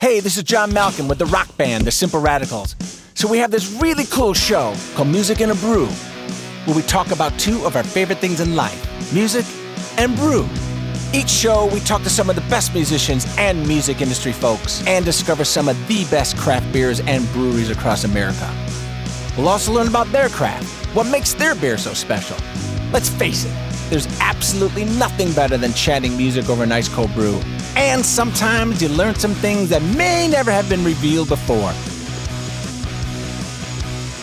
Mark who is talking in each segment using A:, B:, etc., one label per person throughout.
A: Hey, this is John Malkin with the rock band, The Simple Radicals. So we have this really cool show called Music and a Brew, where we talk about two of our favorite things in life, music and brew. Each show, we talk to some of the best musicians and music industry folks and discover some of the best craft beers and breweries across America. We'll also learn about their craft, what makes their beer so special. Let's face it, there's absolutely nothing better than chatting music over a nice cold brew. And sometimes you learn some things that may never have been revealed before.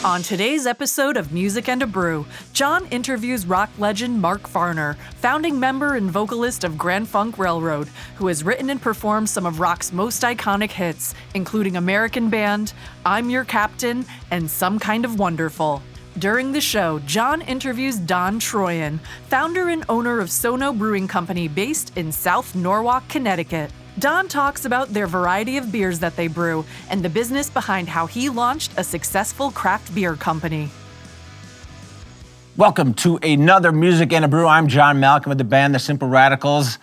B: On today's episode of Music and a Brew, John interviews rock legend Marc Farner, founding member and vocalist of Grand Funk Railroad, who has written and performed some of rock's most iconic hits, including American Band, I'm Your Captain, and Some Kind of Wonderful. During the show, John interviews Don Troyen, founder and owner of SONO Brewing Co. based in South Norwalk, Connecticut. Don talks about their variety of beers that they brew and the business behind how he launched a successful craft beer company.
A: Welcome to another Music and a Brew. I'm John Malkin with the band, The Simple Radicals.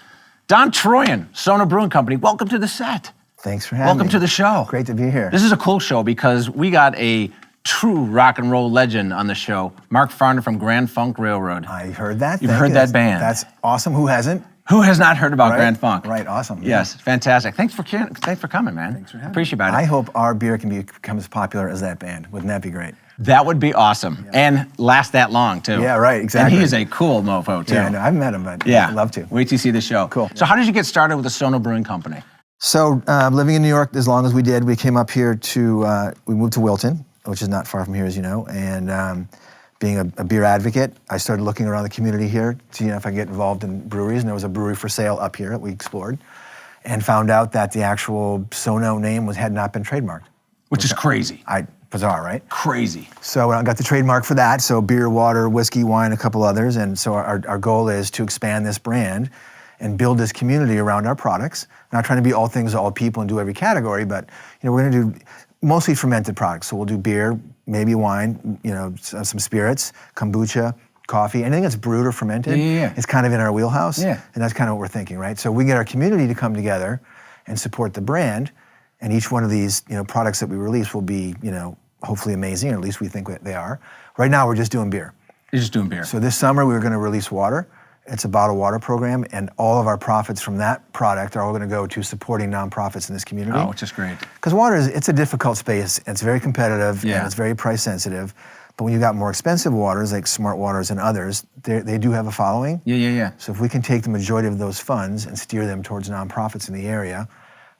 A: Don Troyen, SONO Brewing Company, welcome to the set.
C: Thanks for having me.
A: Welcome to the show.
C: Great to be here.
A: This is a cool show because we got a true rock and roll legend on the show, Marc Farner from Grand Funk Railroad.
C: I heard that.
A: You've heard that band.
C: That's awesome. Who hasn't?
A: Who has not heard about Grand Funk?
C: Right, awesome.
A: Yes, fantastic. Thanks for coming, man.
C: Thanks for having me.
A: Appreciate it.
C: I hope our beer can become as popular as that band. Wouldn't that be great?
A: That would be awesome. Yeah. And last that long, too.
C: Yeah, right, exactly.
A: And he is a cool mofo, too.
C: Yeah, I know. I've met him, but
A: yeah.
C: I'd love to.
A: Wait till you see the show.
C: Cool.
A: So how did you get started with the SONO Brewing Company?
C: So living in New York as long as we did, we came up here to, we moved to Wilton, which is not far from here, as you know, and being a beer advocate, I started looking around the community here to see if I could get involved in breweries, and there was a brewery for sale up here that we explored, and found out that the actual SONO name had not been trademarked.
A: Which is crazy.
C: Bizarre, right?
A: Crazy.
C: So I got the trademark for that, so beer, water, whiskey, wine, a couple others, and so our goal is to expand this brand and build this community around our products. Not trying to be all things to all people and do every category, but we're gonna do mostly fermented products. So we'll do beer, maybe wine, some spirits, kombucha, coffee, anything that's brewed or fermented.
A: Yeah.
C: It's kind of in our wheelhouse.
A: Yeah.
C: And that's kind of what we're thinking, right? So we get our community to come together and support the brand, and each one of these, products that we release will be, hopefully amazing, or at least we think they are. Right now, we're just doing beer.
A: You're just doing beer.
C: So this summer, we were gonna release water. It's a bottled water program, and all of our profits from that product are all gonna go to supporting nonprofits in this community.
A: Oh, which is great.
C: Because water it's a difficult space. It's very competitive,
A: yeah.
C: And it's very price sensitive. But when you got more expensive waters, like Smart Waters and others, they do have a following.
A: Yeah.
C: So if we can take the majority of those funds and steer them towards nonprofits in the area,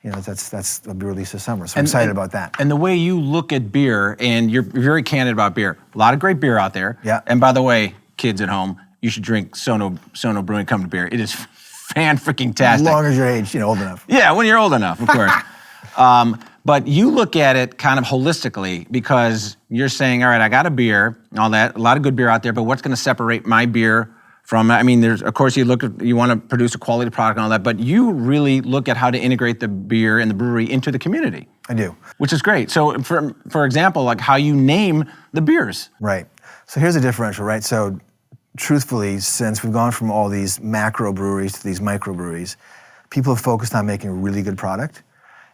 C: that's what we release this summer. So I'm excited about that.
A: And the way you look at beer, and you're very candid about beer, a lot of great beer out there.
C: Yeah.
A: And by the way, kids at home, you should drink SONO Brewing Company beer. It is fan-freaking-tastic.
C: As long as you're aged, old enough.
A: Yeah, when you're old enough, of course. But you look at it kind of holistically because you're saying, all right, I got a beer, all that, a lot of good beer out there, but what's going to separate my beer from, there's, of course, you want to produce a quality product and all that, but you really look at how to integrate the beer and the brewery into the community.
C: I do.
A: Which is great. So, for example, like how you name the beers.
C: Right. So here's a differential, right? So truthfully, since we've gone from all these macro breweries to these micro breweries, people have focused on making a really good product,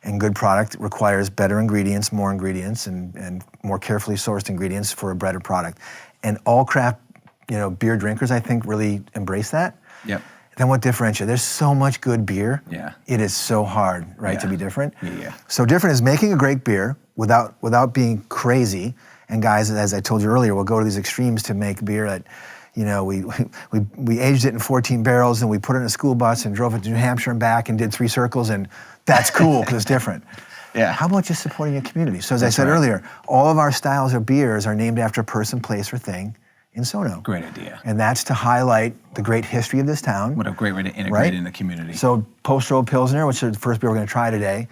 C: and good product requires better ingredients, and more carefully sourced ingredients for a better product. And all craft, beer drinkers, I think, really embrace that.
A: Yep.
C: Then what differentiates? There's so much good beer.
A: Yeah.
C: It is so hard, right, to be different.
A: Yeah.
C: So different is making a great beer without being crazy. And guys, as I told you earlier, we'll go to these extremes to make beer that, we aged it in 14 barrels, and we put it in a school bus and drove it to New Hampshire and back and did 3 circles, and that's cool because it's different.
A: Yeah.
C: How about just supporting your community? So as I said earlier, all of our styles of beers are named after a person, place, or thing in SONO.
A: Great idea.
C: And that's to highlight the great history of this town.
A: What a great way to integrate it in the community.
C: So Post Road Pilsner, which is the first beer we're gonna try today.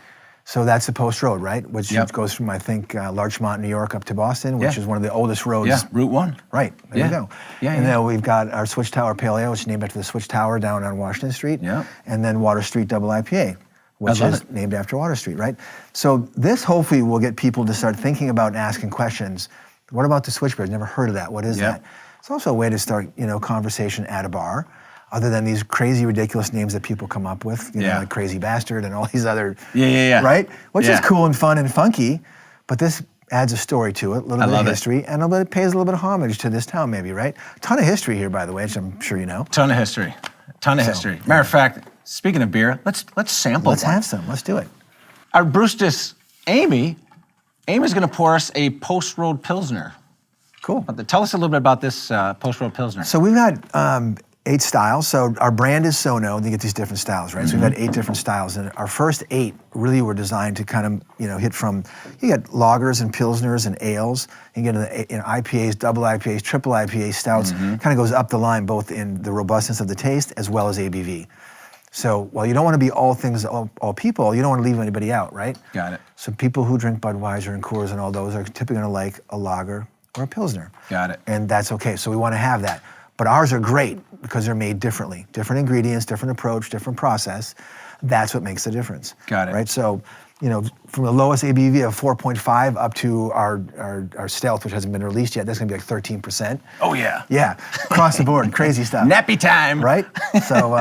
C: So that's the Post Road, right? Which goes from, I think, Larchmont, New York, up to Boston, which is one of the oldest roads.
A: Yeah, Route 1.
C: Right, there you go.
A: Yeah,
C: and then we've got our Switch Tower Pale Ale, which is named after the Switch Tower down on Washington Street.
A: Yeah.
C: And then Water Street Double IPA, which is named after Water Street, right? So this hopefully will get people to start thinking about and asking questions. What about the Switch beer? Never heard of that. What is that? It's also a way to start, conversation at a bar. other than these crazy, ridiculous names that people come up with, you know, like Crazy Bastard and all these other, right? Which is cool and fun and funky, but this adds a story to it, a little bit of history, and it pays a little bit of homage to this town maybe, right? Ton of history here, by the way, which I'm sure you know.
A: Ton of history. Matter of fact, speaking of beer, let's sample
C: Let's have some. Let's do it.
A: Our brewstess, Amy's gonna pour us a post-rolled Pilsner.
C: Cool.
A: Tell us a little bit about this post-rolled Pilsner.
C: So we've got 8 styles. So our brand is SONO, and you get these different styles, right? So we've got 8 different styles, and our first 8 really were designed to kind of, you know, hit from, you get lagers and pilsners and ales, you get IPAs, double IPAs, triple IPAs, stouts, kind of goes up the line both in the robustness of the taste as well as ABV. So while you don't want to be all things to all people, you don't want to leave anybody out, right?
A: Got it.
C: So people who drink Budweiser and Coors and all those are typically going to like a lager or a pilsner.
A: Got it.
C: And that's okay. So we want to have that. But ours are great because they're made differently. Different ingredients, different approach, different process. That's what makes the difference.
A: Got it.
C: Right? So, you know, from the lowest ABV of 4.5 up to our stealth, which hasn't been released yet, that's gonna be like 13%.
A: Oh yeah.
C: Yeah, across the board, crazy stuff.
A: Nappy time.
C: Right? So,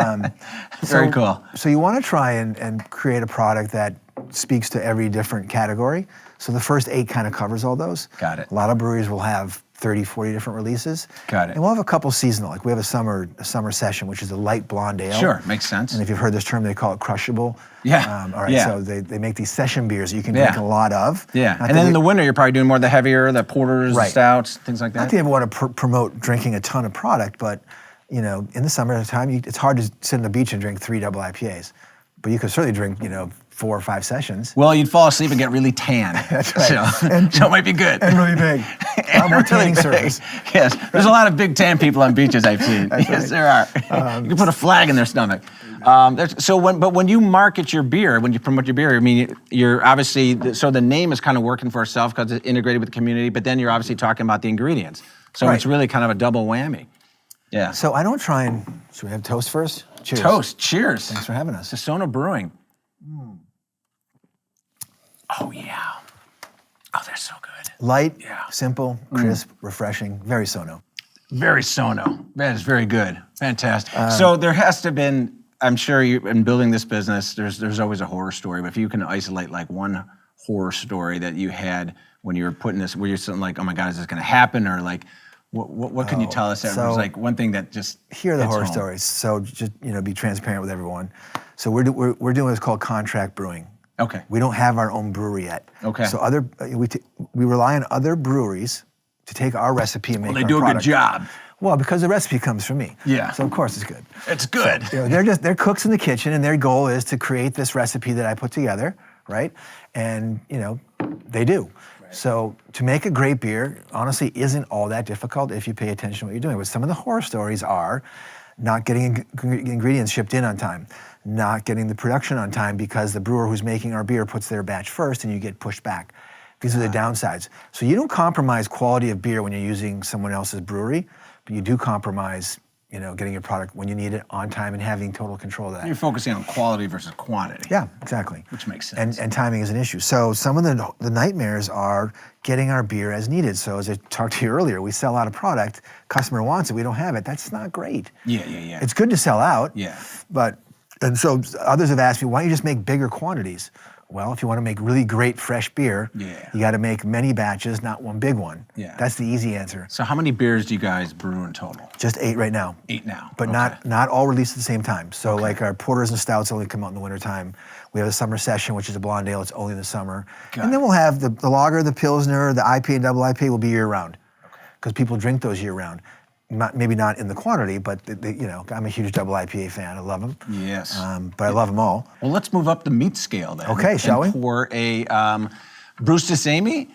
A: Very cool.
C: So you wanna try and create a product that speaks to every different category. So the first 8 kind of covers all those.
A: Got it.
C: A lot of breweries will have 30, 40 different releases.
A: Got it.
C: And we'll have a couple seasonal, like we have a summer session, which is a light blonde ale.
A: Sure, makes sense.
C: And if you've heard this term, they call it crushable.
A: Yeah.
C: All right,
A: yeah.
C: so they make these session beers that you can drink a lot of.
A: Yeah, and then in the winter, you're probably doing more of the heavier, the porters, the stouts, things like that.
C: Not that you ever want to promote drinking a ton of product, but you know, in the summertime, it's hard to sit on the beach and drink 3 double IPAs. But you could certainly drink, you know, 4 or 5 sessions.
A: Well, you'd fall asleep and get really tan.
C: That's right.
A: So it might be good.
C: And really big. A lot more tanning surface.
A: Yes, there's a lot of big tan people on beaches I've seen. Yes, there are. You can put a flag in their stomach. When you market your beer, when you promote your beer, I mean, you're obviously, so the name is kind of working for itself because it's integrated with the community, but then you're obviously talking about the ingredients. So it's really kind of a double whammy. Yeah.
C: So I don't try and, should we have toast first? Cheers.
A: Toast, cheers.
C: Thanks for having us.
A: To SONO Brewing. Oh yeah. Oh, they're so good.
C: Light, simple, crisp, refreshing, very SONO.
A: Very SONO. That is very good. Fantastic. So there has to have been, I'm sure in building this business, there's always a horror story, but if you can isolate like one horror story that you had when you were putting this, where you're something like, oh my God, is this gonna happen? Or like, what can you tell us that was like one thing that just
C: here are the horror stories. So just, you know, be transparent with everyone. So we're doing what's called contract brewing.
A: Okay.
C: We don't have our own brewery yet.
A: Okay.
C: So we rely on other breweries to take our recipe and make our
A: product. Well, they do a good job.
C: Well, because the recipe comes from me.
A: Yeah.
C: So of course it's good.
A: It's good.
C: So, you know, they're cooks in the kitchen, and their goal is to create this recipe that I put together, right? And you know, they do. So to make a great beer, honestly, isn't all that difficult if you pay attention to what you're doing. But some of the horror stories are not getting ingredients shipped in on time, not getting the production on time because the brewer who's making our beer puts their batch first and you get pushed back. These are the downsides. So you don't compromise quality of beer when you're using someone else's brewery, but you do compromise, you know, getting your product when you need it on time and having total control of that.
A: You're focusing on quality versus quantity.
C: Yeah, exactly.
A: Which makes sense.
C: And timing is an issue. So some of the nightmares are getting our beer as needed. So as I talked to you earlier, we sell out a product, customer wants it, we don't have it. That's not great.
A: Yeah.
C: It's good to sell out.
A: Yeah.
C: And so others have asked me, why don't you just make bigger quantities? Well, if you want to make really great fresh beer, you got to make many batches, not one big one.
A: Yeah.
C: That's the easy answer.
A: So how many beers do you guys brew in total?
C: Just 8 right now.
A: 8 now.
C: But not all released at the same time. So like our porters and stouts only come out in the wintertime. We have a summer session, which is a blonde ale. It's only in the summer. And then we'll have the lager, the pilsner, the IPA and double IPA will be year round. Because people drink those year round. Maybe not in the quantity, but you know, I'm a huge double IPA fan. I love them.
A: Yes.
C: But I love them all.
A: Well, let's move up the meat scale then.
C: Okay, shall we?
A: Pour a Brewstess Amy.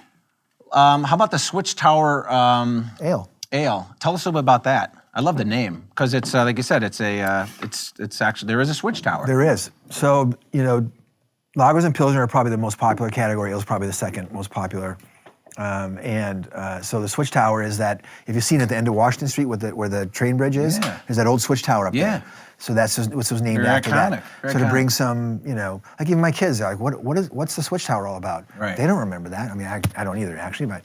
A: How about the Switch Tower
C: Ale?
A: Tell us a little bit about that. I love the name because it's like you said, it's actually there is a Switch Tower.
C: There is. So you know, lagers and pilsner are probably the most popular category. Ale is probably the second most popular. So the switch tower is that, if you've seen at the end of Washington Street where the train bridge is, there's that old switch tower up there. So that's what was named after that. So to bring some, like even my kids, they're like, what's the switch tower all about?
D: Right.
C: They don't remember that. I mean, I don't either, actually, but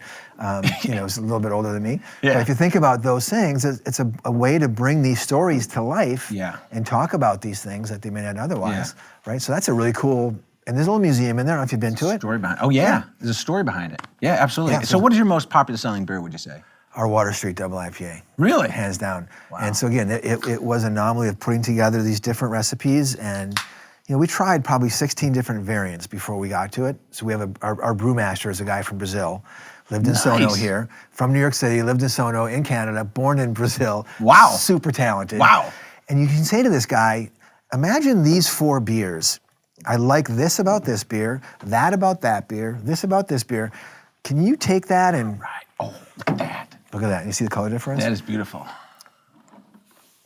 C: it's a little bit older than me. But if you think about those things, it's a way to bring these stories to life and talk about these things that they may not otherwise, right? So that's a really cool, and there's a little museum in there. I don't know if you've been to it.
D: Story behind it. Oh, yeah. There's a story behind it. Yeah, absolutely. So what is your most popular selling beer, would you say?
C: Our Water Street Double IPA.
D: Really?
C: Hands down.
D: Wow.
C: And so again, it was an anomaly of putting together these different recipes, and we tried probably 16 different variants before we got to it. So we have our brewmaster is a guy from Brazil, lived in Sono here, from New York City, lived in Sono, in Canada, born in Brazil.
D: Wow.
C: Super talented.
D: Wow.
C: And you can say to this guy, imagine these 4 beers. I like this about this beer, that about that beer, this about this beer. Can you take that and...
D: Right. Oh, look at that.
C: Look at that. You see the color difference?
D: That is beautiful.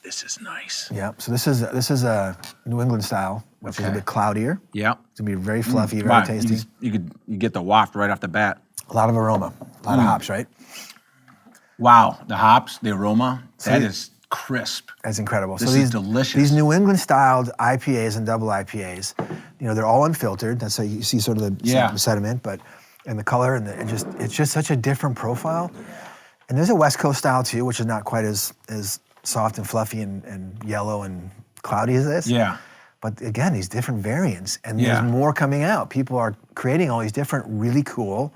D: This is nice.
C: Yeah. So this is a New England style, which is a bit cloudier.
D: Yeah.
C: It's gonna be very fluffy, very tasty.
D: You get the waft right off the bat.
C: A lot of aroma, a lot of hops, right?
D: Wow, the hops, the aroma, that is crisp.
C: That's incredible.
D: This is delicious.
C: These New England styled IPAs and double IPAs, they're all unfiltered. That's how you see sort of the sediment, and the color, and it's just such a different profile. And there's a West Coast style too, which is not quite as soft and fluffy and yellow and cloudy as this.
D: Yeah.
C: But again, these different variants, and there's more coming out. People are creating all these different, really cool,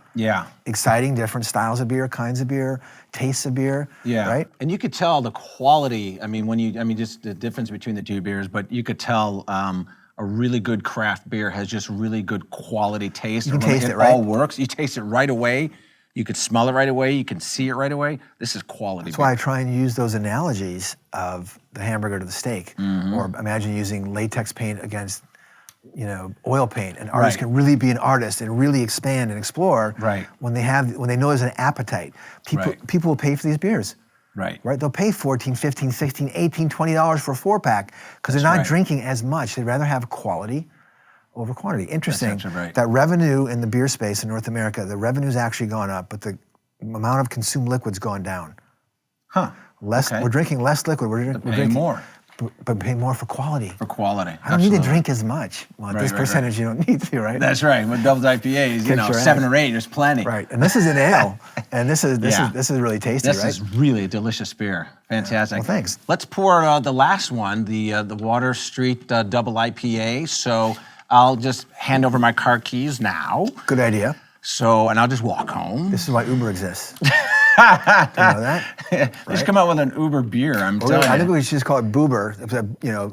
C: exciting, different styles of beer, kinds of beer, tastes of beer.
D: Yeah.
C: Right.
D: And you could tell the quality. I mean, just the difference between the two beers, but you could tell a really good craft beer has just really good quality taste.
C: You can taste it, right?
D: It all works. You taste it right away. You could smell it right away. You can see it right away. This is quality.
C: That's why I try and use those analogies of the hamburger to the steak, or imagine using latex paint against, oil paint. An artist can really be an artist and really expand and explore when they know there's an appetite. People will pay for these beers. Right. They'll pay $14, $15, $16, $18, $20 for a 4-pack because they're not drinking as much. They'd rather have quality over quantity. Interesting. That revenue in the beer space in North America, the revenue's actually gone up, but the amount of consumed liquid's gone down.
D: Huh.
C: We're drinking less liquid. We're drinking
D: more.
C: But pay more for quality.
D: For quality.
C: I don't need to drink as much. Well, at this percentage, you don't need to, right?
D: That's right. With double IPAs, 7 or 8, there's plenty.
C: Right. And this is an ale, and this is really tasty, right?
D: This is really a delicious beer. Fantastic.
C: Well, thanks.
D: Let's pour the last one, the Water Street double IPA. So I'll just hand over my car keys now.
C: Good idea.
D: And I'll just walk home.
C: This is why Uber exists. Do you know that?
D: Just come out with an Uber beer, I'm telling you.
C: I think we should just call it Boober,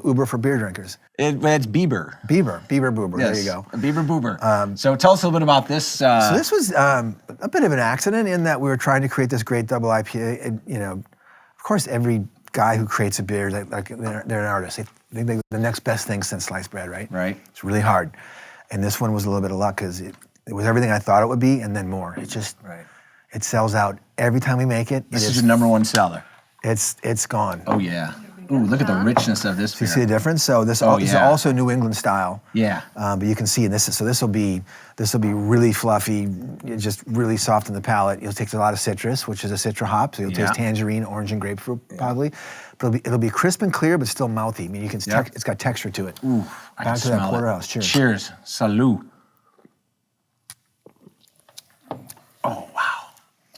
C: Uber for beer drinkers.
D: It's Bieber.
C: Bieber Boober,
D: yes,
C: there you go.
D: Bieber Boober. So tell us a little bit about this.
C: So this was a bit of an accident in that we were trying to create this great double IPA. And, of course, every guy who creates a beer, they're an artist. They think the next best thing since sliced bread, right?
D: Right.
C: It's really hard. And this one was a little bit of luck because it was everything I thought it would be and then more. It just, it sells out every time we make it.
D: This is your #1 seller.
C: It's gone.
D: Oh, yeah. Ooh, look at the richness of this beer.
C: Do you see the difference? So this is also New England style.
D: Yeah.
C: But you can see this will be really fluffy, just really soft in the palate. You'll take a lot of citrus, which is a citra hop, so you'll taste tangerine, orange, and grapefruit probably. But it'll be crisp and clear, but still mouthy. I mean, it's got texture to it.
D: Ooh, I can
C: Back to
D: smell
C: that porterhouse. Cheers.
D: Cheers. Salud. Oh, wow.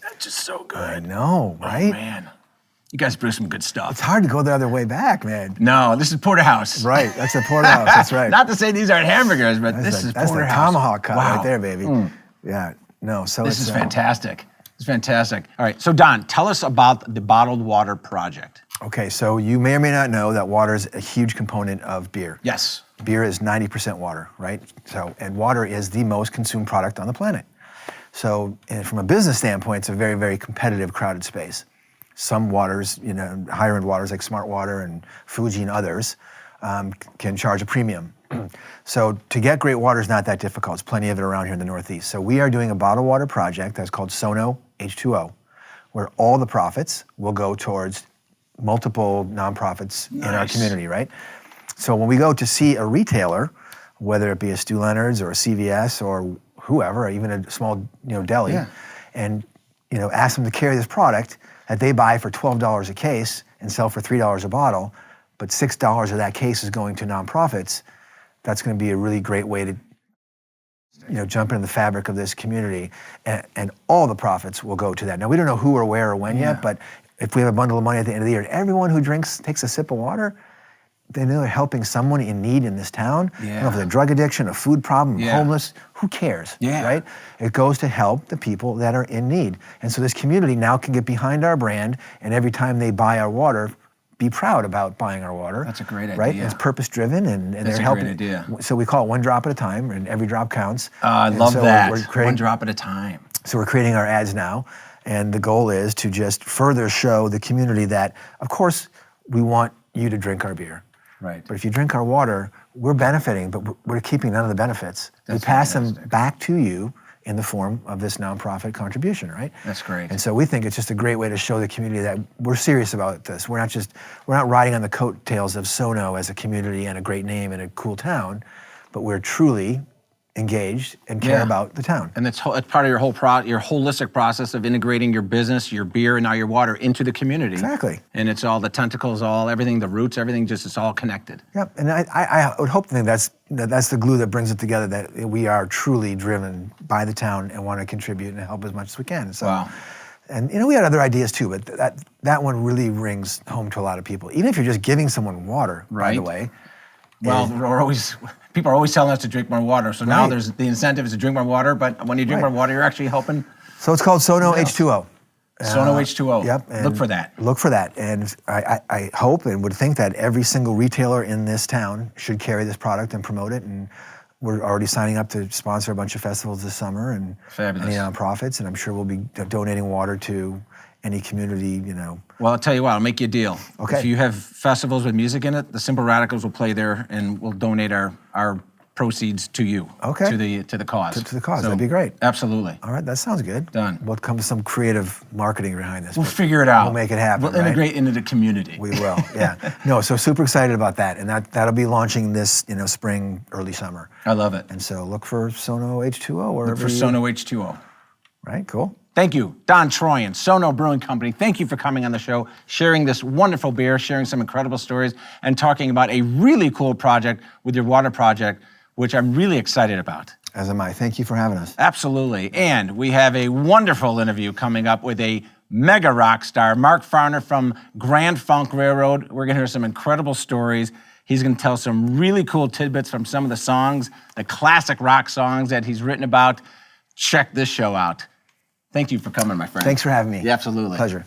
D: That's just so good.
C: I know, right?
D: Oh, man. You guys brew some good stuff.
C: It's hard to go the other way back, man.
D: No, this is porterhouse.
C: Right, that's a porterhouse, that's right.
D: Not to say these aren't hamburgers, but this is porterhouse.
C: That's the tomahawk cut right there, baby. Yeah, no, so
D: this is fantastic. It's fantastic. All right, so Don, tell us about the Bottled Water Project.
C: Okay, so you may or may not know that water is a huge component of beer.
D: Yes.
C: Beer is 90% water, right? And water is the most consumed product on the planet. So, and from a business standpoint, it's a very, very competitive, crowded space. Some waters, higher end waters like Smart Water and Fuji and others can charge a premium. So to get great water is not that difficult. There's plenty of it around here in the Northeast. So we are doing a bottled water project that's called SONO H2O, where all the profits will go towards multiple nonprofits in our community, right? So when we go to see a retailer, whether it be a Stu Leonard's or a CVS or whoever, or even a small deli, and ask them to carry this product that they buy for $12 a case and sell for $3 a bottle, but $6 of that case is going to nonprofits, that's going to be a really great way to jump into the fabric of this community, and all the profits will go to that. Now, we don't know who or where or when yet, but if we have a bundle of money at the end of the year, everyone who takes a sip of water, they know they're helping someone in need in this town. I don't know if it's a drug addiction, a food problem, homeless, who cares, right? It goes to help the people that are in need. And so this community now can get behind our brand, and every time they buy our water, be proud about buying our water.
D: That's a great idea.
C: Right? It's purpose-driven, and they're helping. That's a great idea. So we call it one drop at a time, and every drop counts.
D: I love that. One drop at a time.
C: So we're creating our ads now, and the goal is to just further show the community that, of course, we want you to drink our beer.
D: Right.
C: But if you drink our water, we're benefiting, but we're keeping none of the benefits. We pass them back to you in the form of this nonprofit contribution, right?
D: That's great.
C: And so we think it's just a great way to show the community that we're serious about this. We're not riding on the coattails of SONO as a community and a great name and a cool town, but we're truly engaged and care about the town.
D: And it's part of your whole your holistic process of integrating your business, your beer, and now your water into the community.
C: Exactly.
D: And it's all the tentacles, everything, the roots, everything, it's all connected.
C: Yep. And I would hope to think that's the glue that brings it together, that we are truly driven by the town and want to contribute and help as much as we can. So,
D: wow.
C: And we had other ideas too, but that one really rings home to a lot of people. Even if you're just giving someone water, by the way.
D: Well, people are always telling us to drink more water, so now there's the incentive is to drink more water, but when you drink more water, you're actually helping.
C: So it's called SONO H2O.
D: SONO H2O.
C: Yep.
D: Look for that.
C: Look for that. And I hope and would think that every single retailer in this town should carry this product and promote it. And we're already signing up to sponsor a bunch of festivals this summer and any nonprofits. And I'm sure we'll be donating water to any community,
D: Well, I'll tell you what, I'll make you a deal.
C: Okay.
D: If you have festivals with music in it, the Simple Radicals will play there, and we'll donate our proceeds to you.
C: Okay.
D: To the cause.
C: To the cause, that'd be great.
D: Absolutely.
C: All right, that sounds good.
D: Done.
C: We'll come to some creative marketing behind this.
D: We'll figure it out.
C: We'll make it happen.
D: We'll integrate into the community.
C: We will, yeah. No, so super excited about that, and that'll be launching this, spring, early summer.
D: I love it.
C: And so look for SONO H2O or
D: look for SONO H2O.
C: Right, cool.
D: Thank you, Don Troyan, SONO Brewing Company. Thank you for coming on the show, sharing this wonderful beer, sharing some incredible stories, and talking about a really cool project with your water project, which I'm really excited about.
C: As am I. Thank you for having us.
D: Absolutely. And we have a wonderful interview coming up with a mega rock star, Marc Farner from Grand Funk Railroad. We're going to hear some incredible stories. He's going to tell some really cool tidbits from some of the songs, the classic rock songs that he's written about. Check this show out. Thank you for coming, my friend.
C: Thanks for having me.
D: Yeah, absolutely.
C: Pleasure.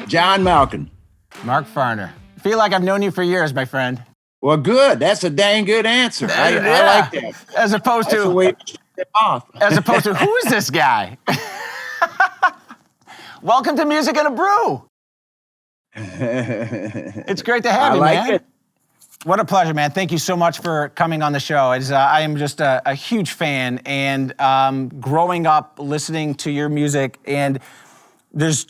E: John Malkin.
D: Marc Farner. I feel like I've known you for years, my friend.
E: Well, good. That's a dang good answer. I like that.
D: As opposed
E: That's
D: to
E: a way to shut it off.
D: As opposed to who is this guy? Welcome to Music and a Brew. It's great to have you, man.
E: I like it.
D: What a pleasure, man. Thank you so much for coming on the show. I am just a huge fan, and growing up listening to your music, and there's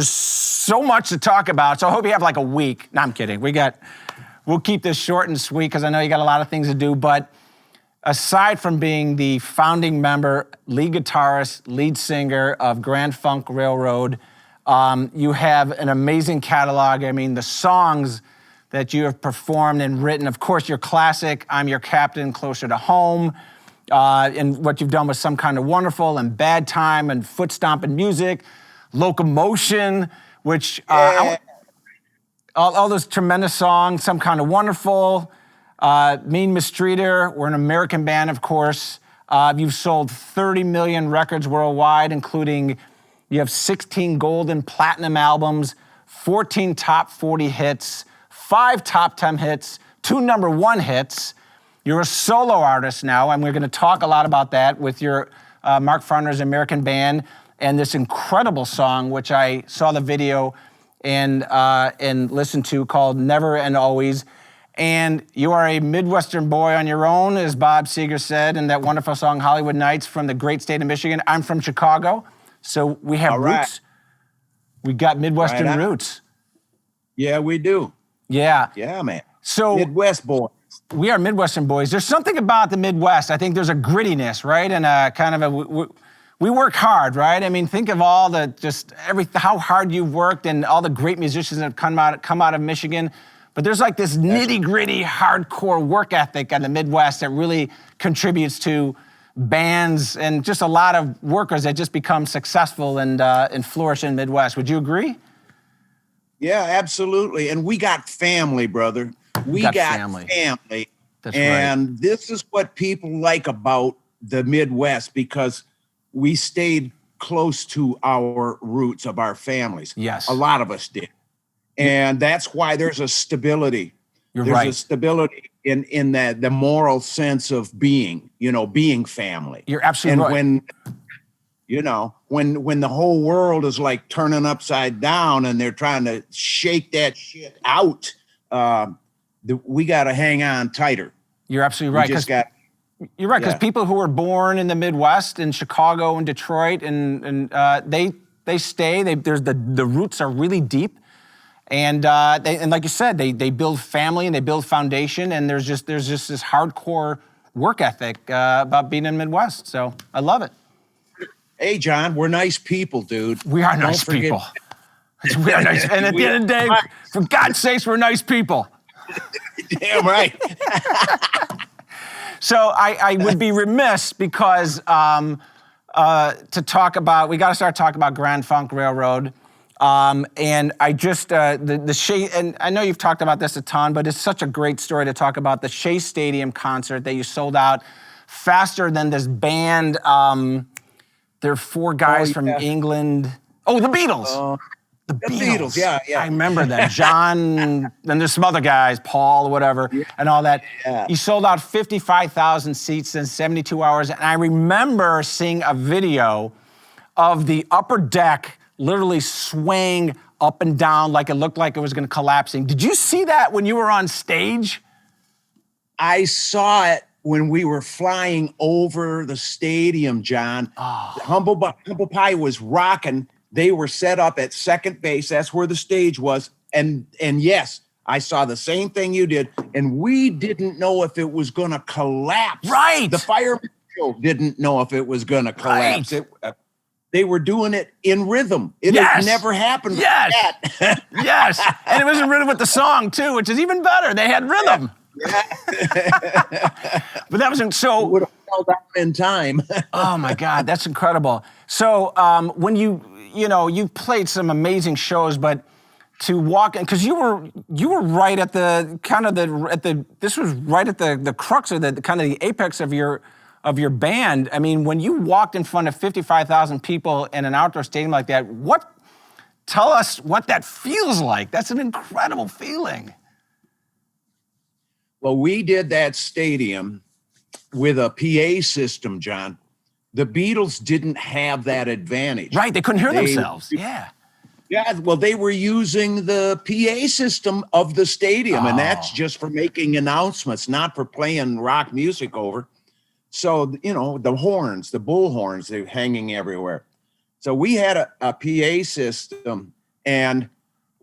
D: so much to talk about. So I hope you have like a week. No, I'm kidding. We'll keep this short and sweet because I know you got a lot of things to do. But aside from being the founding member, lead guitarist, lead singer of Grand Funk Railroad, you have an amazing catalog. I mean, the songs that you have performed and written, of course, your classic, I'm Your Captain, Closer to Home, and what you've done with Some Kind of Wonderful and Bad Time and Foot Stompin' Music, Locomotion, which, all those tremendous songs, Some Kind of Wonderful, Mean Mistreater, we're an American band, of course. You've sold 30 million records worldwide, including you have 16 gold and platinum albums, 14 top 40 hits, 5 top 10 hits, 2 number 1 hits. You're a solo artist now, and we're going to talk a lot about that with your Marc Farner's American Band and this incredible song, which I saw the video and listened to, called Never and Always. And you are a Midwestern boy on your own, as Bob Seger said in that wonderful song, Hollywood Nights, from the great state of Michigan. I'm from Chicago, so we have roots. We got Midwestern roots.
E: Yeah, we do.
D: Yeah.
E: Yeah, man.
D: So
E: Midwest boy.
D: we are Midwestern boys. There's something about the Midwest. I think there's a grittiness, right? And a kind of we work hard, right? I mean, think of all how hard you've worked and all the great musicians that have come out of Michigan. But there's like this nitty-gritty, hardcore work ethic in the Midwest that really contributes to bands and just a lot of workers that just become successful and flourish in the Midwest. Would you agree?
E: Yeah, absolutely. And we got family, brother. We got family.
D: That's
E: and
D: right.
E: This is what people like about the Midwest, because we stayed close to our roots of our families.
D: Yes.
E: A lot of us did. And that's why there's a stability.
D: You're
E: there's
D: right.
E: a stability in the moral sense of being family.
D: You're absolutely right.
E: When the whole world is like turning upside down and they're trying to shake that shit out, we got to hang on tighter.
D: You're absolutely right. You're right, because people who were born in the Midwest, in Chicago and Detroit, and they stay. The roots are really deep, and like you said, they build family and they build foundation, and there's just this hardcore work ethic about being in the Midwest. So I love it.
E: Hey, John, we're nice people, dude.
D: We are nice people. We are nice, and at the end of the day, for God's sakes, we're nice people.
E: Damn right.
D: So I would be remiss because we got to start talking about Grand Funk Railroad. And I just, the Shea, and I know you've talked about this a ton, but it's such a great story to talk about the Shea Stadium concert that you sold out faster than this band. There are 4 guys from England. Oh, the Beatles. The Beatles,
E: yeah.
D: I remember that. John, and there's some other guys, Paul, whatever, and all that.
E: Yeah.
D: You sold out 55,000 seats in 72 hours. And I remember seeing a video of the upper deck literally swaying up and down like it looked like it was going to collapse. Did you see that when you were on stage?
E: I saw it when we were flying over the stadium, John.
D: Oh.
E: Humble Pie was rocking. They were set up at second base. That's where the stage was. And yes, I saw the same thing you did. And we didn't know if it was going to collapse.
D: Right.
E: The fire marshal didn't know if it was going to collapse.
D: Right.
E: They were doing it in rhythm. It had never happened like that.
D: Yes. And it was in rhythm with the song, too, which is even better. They had rhythm.
E: Yeah.
D: But that wasn't so.
E: Would have fell down in time.
D: Oh, my God. That's incredible. So when you played some amazing shows, but to walk in, because you were right at this was right at the crux of the kind of the apex of your band. I mean, when you walked in front of 55,000 people in an outdoor stadium like that, tell us what that feels like. That's an incredible feeling.
E: Well, we did that stadium with a PA system, John. The Beatles didn't have that advantage.
D: Right, they couldn't hear themselves. Yeah.
E: Yeah, well, they were using the PA system of the stadium, and that's just for making announcements, not for playing rock music over. So, the horns, the bull horns, they're hanging everywhere. So we had a PA system, and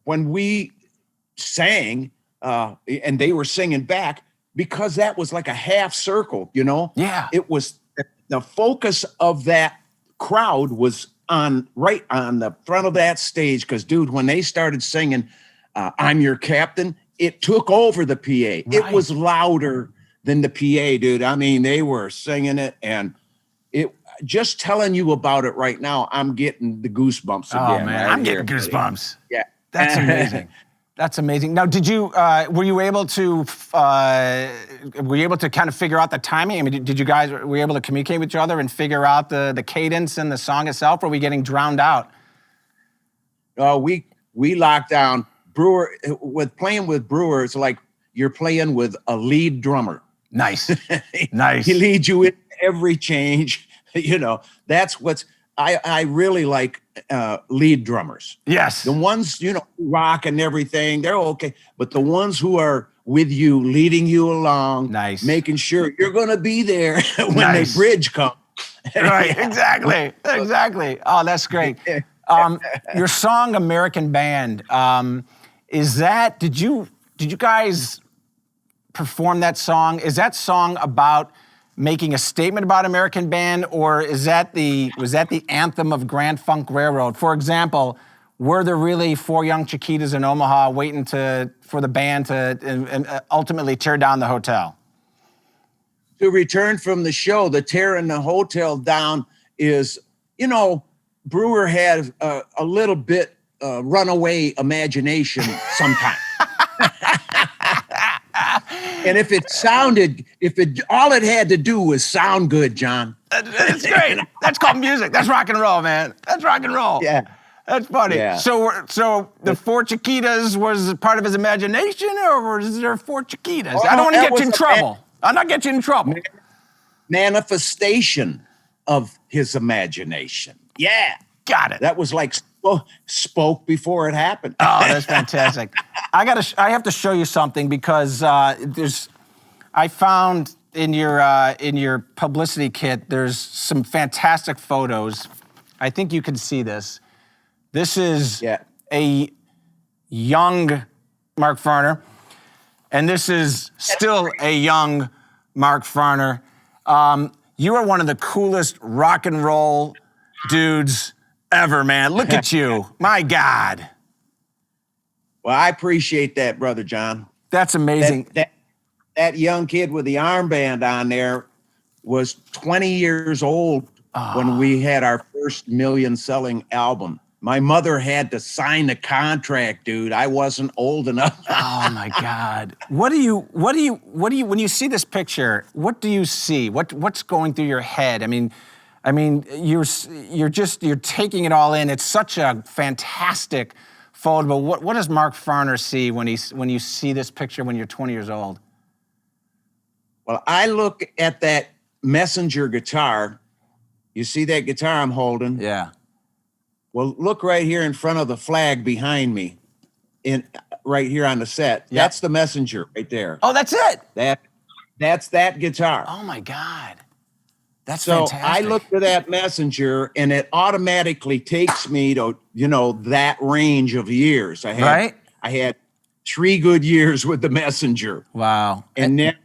E: when we sang, and they were singing back, because that was like a half circle,
D: Yeah.
E: It was the focus of that crowd was right on the front of that stage. Because, dude, when they started singing, "I'm Your Captain," it took over the PA. Right. It was louder than the PA, dude. I mean, they were singing it, and it. Just telling you about it right now, I'm getting the goosebumps again.
D: Oh man,
E: right
D: I'm
E: here.
D: getting goosebumps.
E: Yeah,
D: that's amazing. That's amazing. Now, were you able to kind of figure out the timing? I mean, were you able to communicate with each other and figure out the cadence and the song itself? Or were we getting drowned out?
E: We locked down. Brewer, playing with Brewer, it's like you're playing with a lead drummer.
D: Nice, nice.
E: He leads you in every change. That's what's. I really like lead drummers.
D: Yes.
E: The ones, rock and everything, they're okay. But the ones who are with you, leading you along,
D: nice,
E: making sure you're going to be there when the bridge comes.
D: Right, exactly. Oh, that's great. Your song, American Band, did you guys perform that song, is that song about making a statement about American band, or was that the anthem of Grand Funk Railroad? For example, were there really 4 young Chiquitas in Omaha waiting for the band to ultimately tear down the hotel?
E: To return from the show, the tearing the hotel down is, Brewer had a little bit runaway imagination sometimes. And all it had to do was sound good, John.
D: That's great. That's called music. That's rock and roll, man. That's rock and roll.
E: Yeah.
D: That's funny.
E: Yeah.
D: So the 4 Chiquitas was part of his imagination, or was there 4 Chiquitas?
E: Oh,
D: I don't want to
E: that
D: get you in
E: was
D: trouble. I'm not getting you in trouble.
E: Manifestation of his imagination. Yeah.
D: Got it.
E: That was like spoke before it happened.
D: Oh, that's fantastic. I have to show you something because I found in your publicity kit there's some fantastic photos. I think you can see this. This is a young Marc Farner, and this is still a young Marc Farner. You are one of the coolest rock and roll dudes ever, man. Look at you. My God.
E: Well, I appreciate that, Brother John.
D: That's amazing.
E: That young kid with the armband on there was 20 years old when we had our first million-selling album. My mother had to sign the contract, dude. I wasn't old enough.
D: Oh my God. When you see this picture, what do you see? What's going through your head? I mean, you're taking it all in. It's such a fantastic photo. But what does Marc Farner see when you see this picture when you're 20 years old?
E: Well, I look at that Messenger guitar. You see that guitar I'm holding?
D: Yeah.
E: Well, look right here in front of the flag behind me, right here on the set.
D: Yep.
E: That's the Messenger right there.
D: Oh, that's it.
E: That's that guitar.
D: Oh my God. That's
E: so
D: fantastic.
E: I look for that Messenger, and it automatically takes me to that range of years. I had 3 good years with the Messenger.
D: Wow.
E: And then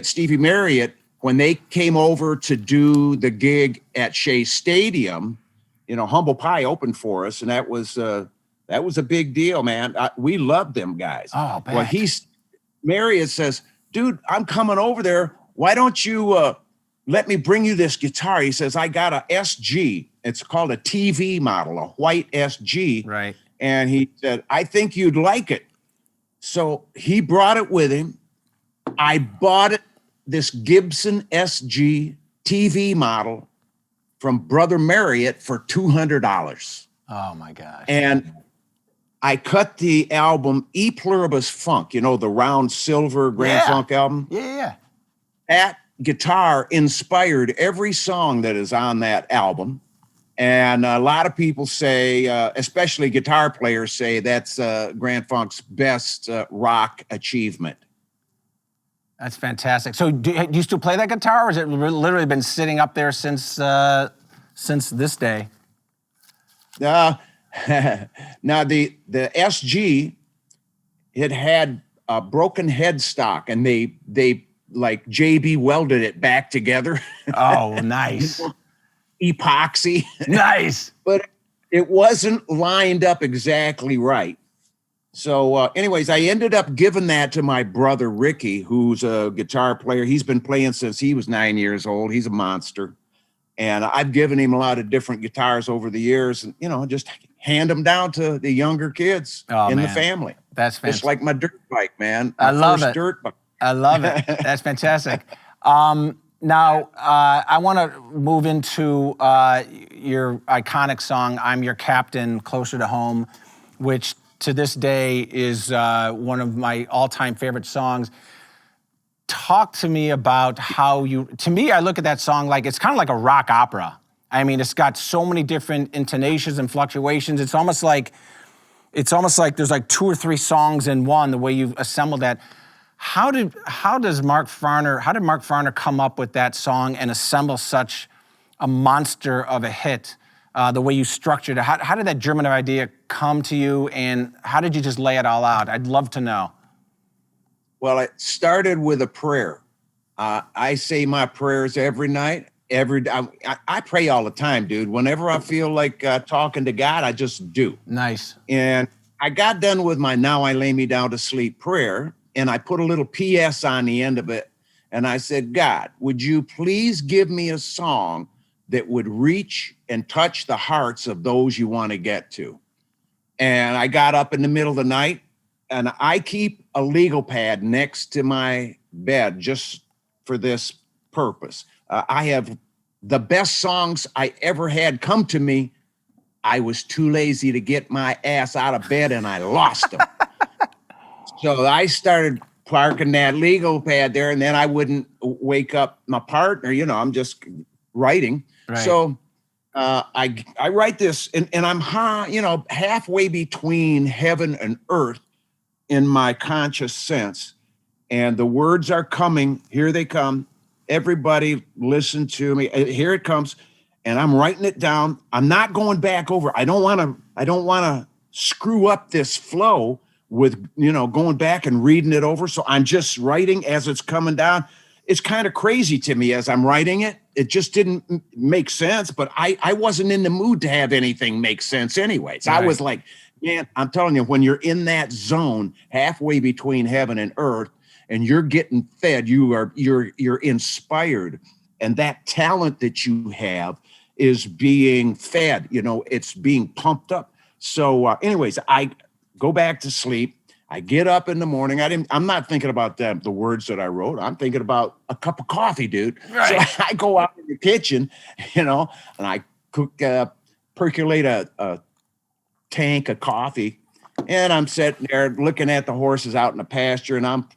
E: Stevie Marriott, when they came over to do the gig at Shea Stadium, Humble Pie opened for us, and that was a big deal, man. We loved them guys.
D: Oh, man.
E: Well, Marriott says, dude, I'm coming over there. Why don't you let me bring you this guitar? He says, I got a SG. It's called a TV model, a white SG.
D: Right.
E: And he said, I think you'd like it. So he brought it with him. I bought this Gibson SG TV model from Brother Marriott for $200.
D: Oh my gosh.
E: And I cut the album E Pluribus Funk, the round silver Grand Funk album.
D: Yeah.
E: That guitar inspired every song that is on that album. And a lot of people say, especially guitar players say, that's Grand Funk's best rock achievement.
D: That's fantastic. So do you still play that guitar, or has it literally been sitting up there since this day?
E: Now the SG, it had a broken headstock, and they like JB welded it back together.
D: Oh, nice.
E: Epoxy.
D: Nice.
E: But it wasn't lined up exactly right. So anyways, I ended up giving that to my brother, Ricky, who's a guitar player. He's been playing since he was 9 years old. He's a monster. And I've given him a lot of different guitars over the years, and, just hand them down to the younger kids the family.
D: That's fantastic.
E: Just like my dirt bike, man.
D: I love it.
E: Dirt bike.
D: I love it. That's fantastic. Now, I want to move into your iconic song, I'm Your Captain, Closer to Home, which to this day is one of my all-time favorite songs. Talk to me about to me, I look at that song like it's kind of like a rock opera. I mean, it's got so many different intonations and fluctuations. It's almost like there's like 2 or 3 songs in one, the way you've assembled that. How did Marc Farner come up with that song and assemble such a monster of a hit? The way you structured it, how did that German idea come to you, and how did you just lay it all out? I'd love to know.
E: Well, it started with a prayer. I say my prayers every night. I pray all the time, dude. Whenever I feel like talking to God, I just do.
D: Nice.
E: And I got done with my "Now I lay me down to sleep" prayer, and I put a little PS on the end of it. And I said, God, would you please give me a song that would reach and touch the hearts of those you want to get to? And I got up in the middle of the night, and I keep a legal pad next to my bed just for this purpose. I have the best songs I ever had come to me. I was too lazy to get my ass out of bed, and I lost them. So I started parking that legal pad there, and then I wouldn't wake up my partner. I'm just writing.
D: Right.
E: So I write this, and I'm halfway between heaven and earth in my conscious sense. And the words are coming. Here they come. Everybody listen to me. Here it comes. And I'm writing it down. I'm not going back over. I don't want to screw up this flow with, going back and reading it over. So I'm just writing as it's coming down. It's kind of crazy to me as I'm writing it. It just didn't make sense, but I wasn't in the mood to have anything make sense anyways. Right. I was like, man, I'm telling you, when you're in that zone halfway between heaven and earth, and you're getting fed, you're inspired, and that talent that you have is being fed. It's being pumped up. So, anyways, I go back to sleep. I get up in the morning. I'm not thinking about the words that I wrote. I'm thinking about a cup of coffee, dude. Right. So I go out in the kitchen, and I cook, percolate a tank of coffee, and I'm sitting there looking at the horses out in the pasture, and I'm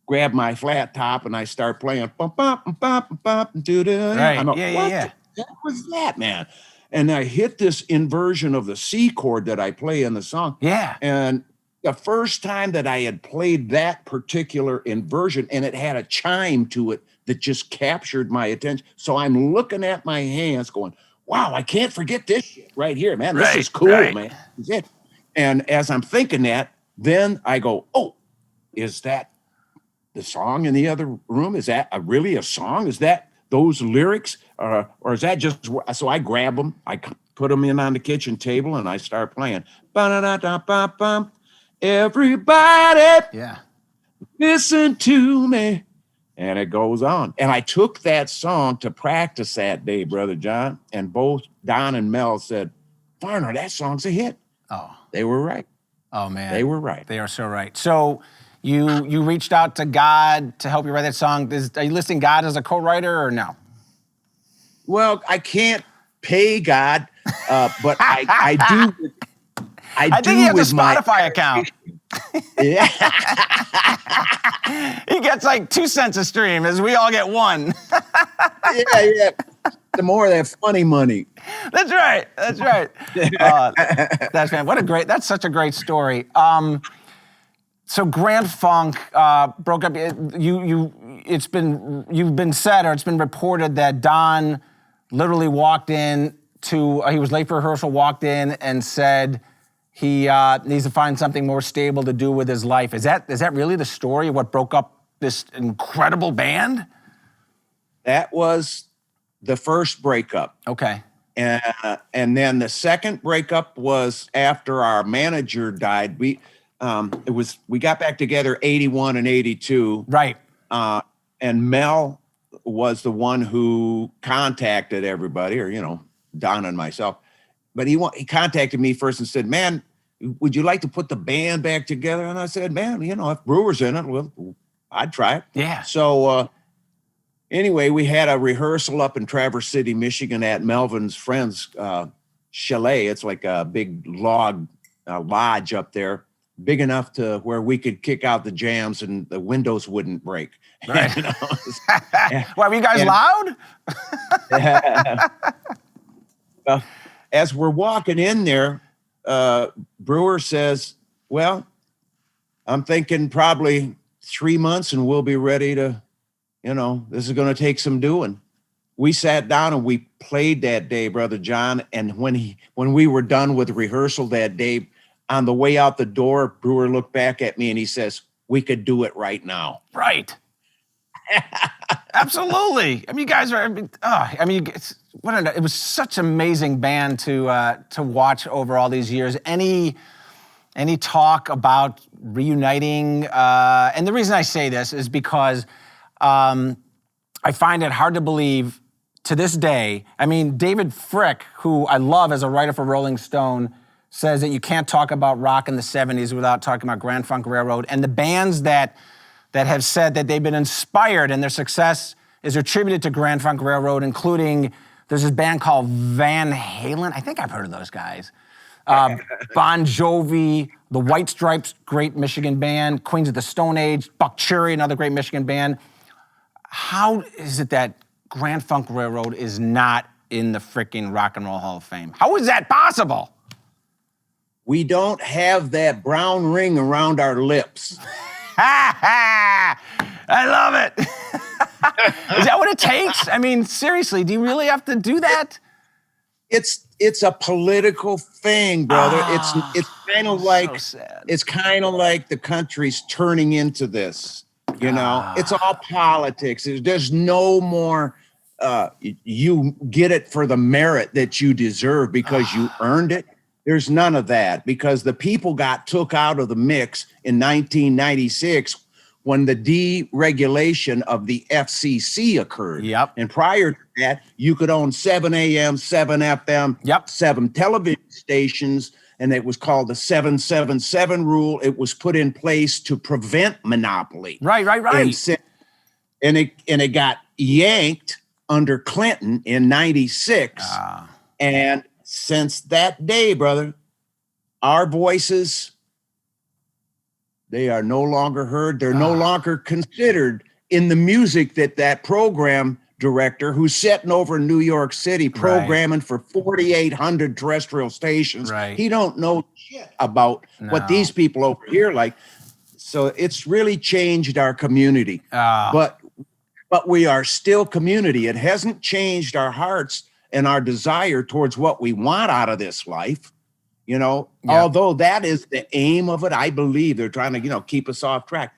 E: grab my flat top and I start playing bum bum bum bum doo doo.
D: Right.
E: What
D: Yeah.
E: the heck was that, man? And I hit this inversion of the C chord that I play in the song.
D: Yeah.
E: And the first time that I had played that particular inversion, and it had a chime to it that just captured my attention. So I'm looking at my hands going, wow, I can't forget this shit right here, man. This is cool, man. This is it. And as I'm thinking that, then I go, oh, is that the song in the other room? Is that really a song? Is that those lyrics? Or is that just, so I grab them, I put them in on the kitchen table, and I start playing. Ba-da-da-da-ba-bum. Everybody, listen to me. And it goes on. And I took that song to practice that day, Brother John, and both Don and Mel said, Farner, that song's a hit.
D: Oh.
E: They were right.
D: Oh, man.
E: They were right.
D: They are so right. So you reached out to God to help you write that song. Are you listing God as a co-writer or no?
E: Well, I can't pay God, but I do.
D: I think he has a Spotify account.
E: Yeah.
D: He gets like 2 cents a stream, as we all get 1.
E: Yeah. The more of that funny money.
D: That's right. That's man. That's such a great story. So Grand Funk broke up. You've been said, or it's been reported that Don literally walked in he was late for rehearsal, walked in and said he needs to find something more stable to do with his life. Is that really the story of what broke up this incredible band?
E: That was the first breakup.
D: Okay.
E: And then the second breakup was after our manager died. We got back together 81 and 82.
D: Right.
E: And Mel was the one who contacted everybody, or Don and myself. But he contacted me first and said, man, would you like to put the band back together? And I said, man, if Brewer's in it, well, I'd try it.
D: Yeah.
E: So anyway, we had a rehearsal up in Traverse City, Michigan at Melvin's friend's chalet. It's like a big lodge up there, big enough to where we could kick out the jams and the windows wouldn't break.
D: Right. Why, were you guys loud?
E: Well, as we're walking in there, Brewer says, well, I'm thinking probably 3 months and we'll be ready to, this is going to take some doing. We sat down and we played that day, Brother John. And when we were done with rehearsal that day, on the way out the door, Brewer looked back at me and he says, we could do it right now.
D: Right. Absolutely. I mean, you guys are. It was such an amazing band to watch over all these years. Any talk about reuniting? And the reason I say this is because I find it hard to believe to this day. I mean, David Frick, who I love as a writer for Rolling Stone, says that you can't talk about rock in the 70s without talking about Grand Funk Railroad. And the bands that have said that they've been inspired and their success is attributed to Grand Funk Railroad, including, there's this band called Van Halen. I think I've heard of those guys. Bon Jovi, the White Stripes, great Michigan band, Queens of the Stone Age, Buck Cherry, another great Michigan band. How is it that Grand Funk Railroad is not in the freaking Rock and Roll Hall of Fame? How is that possible?
E: We don't have that brown ring around our lips.
D: I love it. Is that what it takes? I mean, seriously, do you really have to do that?
E: It's a political thing, brother. It's kind of like it's kind of like the country's turning into this. You know, it's all politics. There's no more. You get it for the merit that you deserve because you earned it. There's none of that because the people got took out of the mix in 1996 when the deregulation of the FCC occurred.
D: Yep.
E: And prior to that, you could own 7 AM, 7 FM, 7 television stations, and it was called the 777 rule. It was put in place to prevent monopoly.
D: Right.
E: And it got yanked under Clinton in 96. And since that day, brother, our voices, they are no longer heard. They're no longer considered in the music that program director who's sitting over in New York City programming for 4,800 terrestrial stations.
D: Right.
E: He don't know shit about what these people over here like. So it's really changed our community. But we are still community. It hasn't changed our hearts and our desire towards what we want out of this life. You know, although that is the aim of it, I believe they're trying to, keep us off track.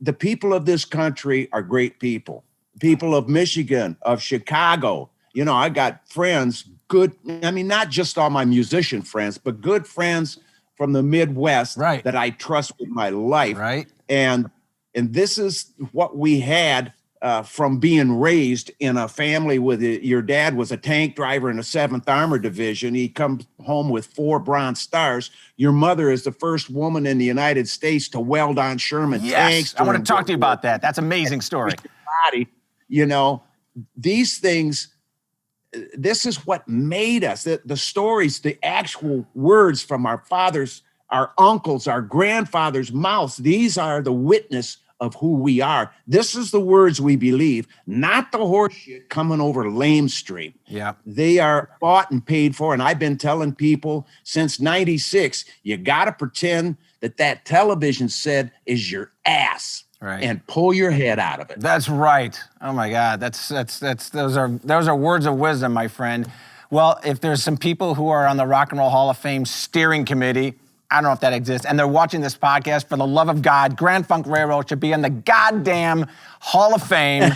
E: The people of this country are great people. People of Michigan, of Chicago. I got friends, not just all my musician friends, but good friends from the Midwest that I trust with my life.
D: Right.
E: And this is what we had from being raised in a family with your dad was a tank driver in the 7th Armored Division. He comes home with 4 Bronze Stars. Your mother is the first woman in the United States to weld on Sherman tanks.
D: I want to talk to you about that. That's an amazing story.
E: These things, this is what made us. The stories, the actual words from our fathers, our uncles, our grandfathers' mouths, these are the witness of who we are. This is the words we believe, not the horse shit coming over lame stream.
D: Yeah.
E: They are bought and paid for. And I've been telling people since 96, you got to pretend that television set is your ass.
D: Right.
E: And pull your head out of it.
D: That's right. Oh my God. Those are words of wisdom, my friend. Well, if there's some people who are on the Rock and Roll Hall of Fame steering committee, I don't know if that exists, and they're watching this podcast, for the love of God, Grand Funk Railroad should be in the goddamn Hall of Fame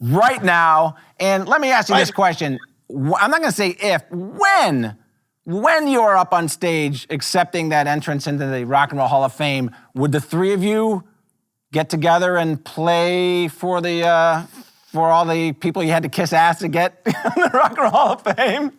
D: right now. And let me ask you this question. I'm not going to say if, when you're up on stage accepting that entrance into the Rock and Roll Hall of Fame, would the three of you get together and play for all the people you had to kiss ass to get in the Rock and Roll Hall of Fame?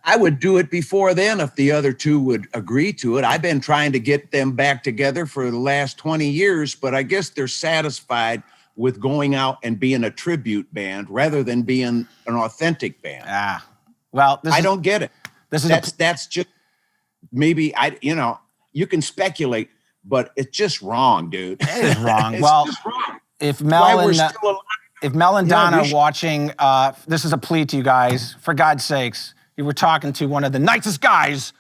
E: I would do it before then if the other two would agree to it. I've been trying to get them back together for the last 20 years, but I guess they're satisfied with going out and being a tribute band rather than being an authentic band.
D: Well,
E: I don't get it. That's just maybe you can speculate, but it's just wrong, dude.
D: It is wrong.
E: It's
D: well,
E: just wrong.
D: If Mel and Donna are watching, this is a plea to you guys, for God's sakes. You were talking to one of the nicest guys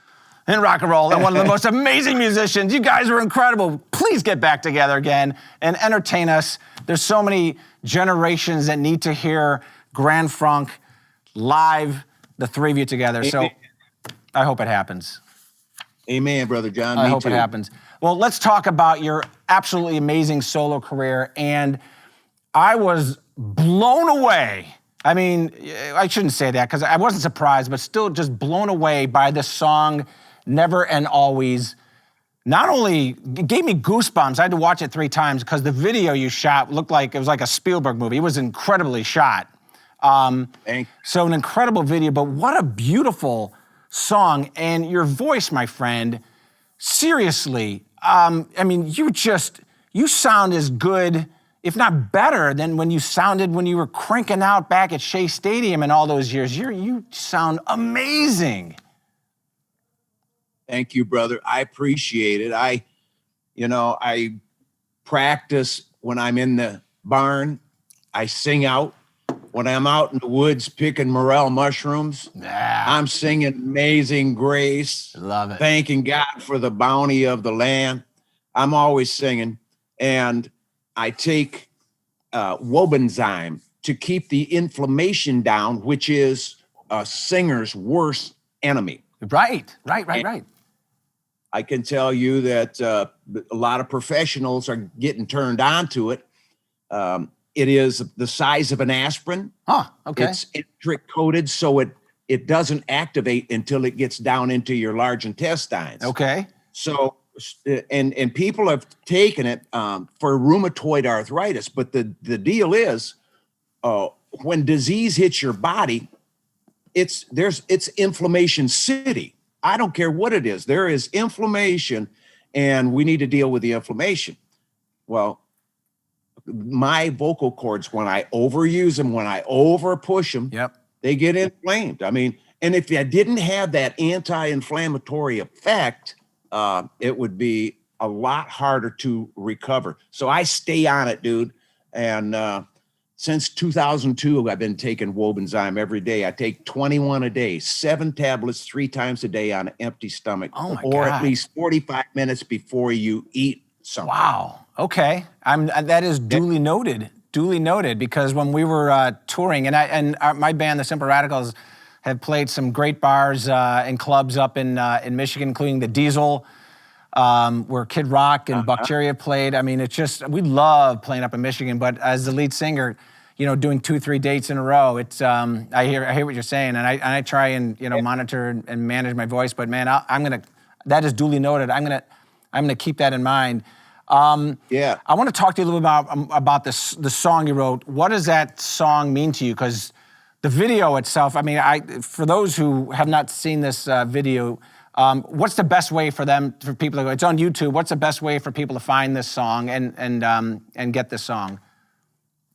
D: in rock and roll and one of the most amazing musicians. You guys were incredible. Please get back together again and entertain us. There's so many generations that need to hear Grand Funk live, the three of you together. So I hope it happens.
E: Amen, Brother John.
D: I
E: Me
D: hope
E: too.
D: it happens. Well, let's talk about your absolutely amazing solo career. And I was blown away. I mean, I shouldn't say that because I wasn't surprised, but still just blown away by this song, Never and Always. Not only it gave me goosebumps, I had to watch it 3 times because the video you shot looked like it was like a Spielberg movie. It was incredibly shot. So an incredible video, but what a beautiful song. And your voice, my friend, seriously, I mean, you sound as good, if not better, than when you sounded when you were cranking out back at Shea Stadium in all those years. You sound amazing.
E: Thank you, brother. I appreciate it. I practice when I'm in the barn. I sing out. When I'm out in the woods picking morel mushrooms, I'm singing Amazing Grace.
D: Love it.
E: Thanking God for the bounty of the land. I'm always singing. And I take Wobenzyme to keep the inflammation down, which is a singer's worst enemy.
D: Right.
E: I can tell you that a lot of professionals are getting turned on to it. It is the size of an aspirin.
D: Okay.
E: It's enteric coated, so it doesn't activate until it gets down into your large intestines.
D: Okay.
E: So, and people have taken it for rheumatoid arthritis, but the deal is, when disease hits your body, it's inflammation city. I don't care what it is. There is inflammation, and we need to deal with the inflammation. Well, my vocal cords, when I overuse them, when I over push them, they get inflamed. I mean, and if I didn't have that anti-inflammatory effect, it would be a lot harder to recover. So I stay on it, dude. And since 2002, I've been taking Wobenzyme every day. I take 21 a day, 7 tablets 3 times a day on an empty stomach, or at least 45 minutes before you eat something.
D: Wow. Okay. That is duly noted. Duly noted, because when we were touring, and my band, the Simple Radicals, have played some great bars and clubs up in Michigan, including the Diesel, where Kid Rock and Buckcherry played. I mean, it's just, we love playing up in Michigan, but as the lead singer, doing 2-3 dates in a row, it's, I hear what you're saying, and I try and, monitor and manage my voice, but man, that is duly noted. I'm gonna keep that in mind. I want to talk to you a little bit about the song you wrote. What does that song mean to you? Because the video itself, I mean, for those who have not seen this video, what's the best way for people to go? It's on YouTube. What's the best way for people to find this song and get this song?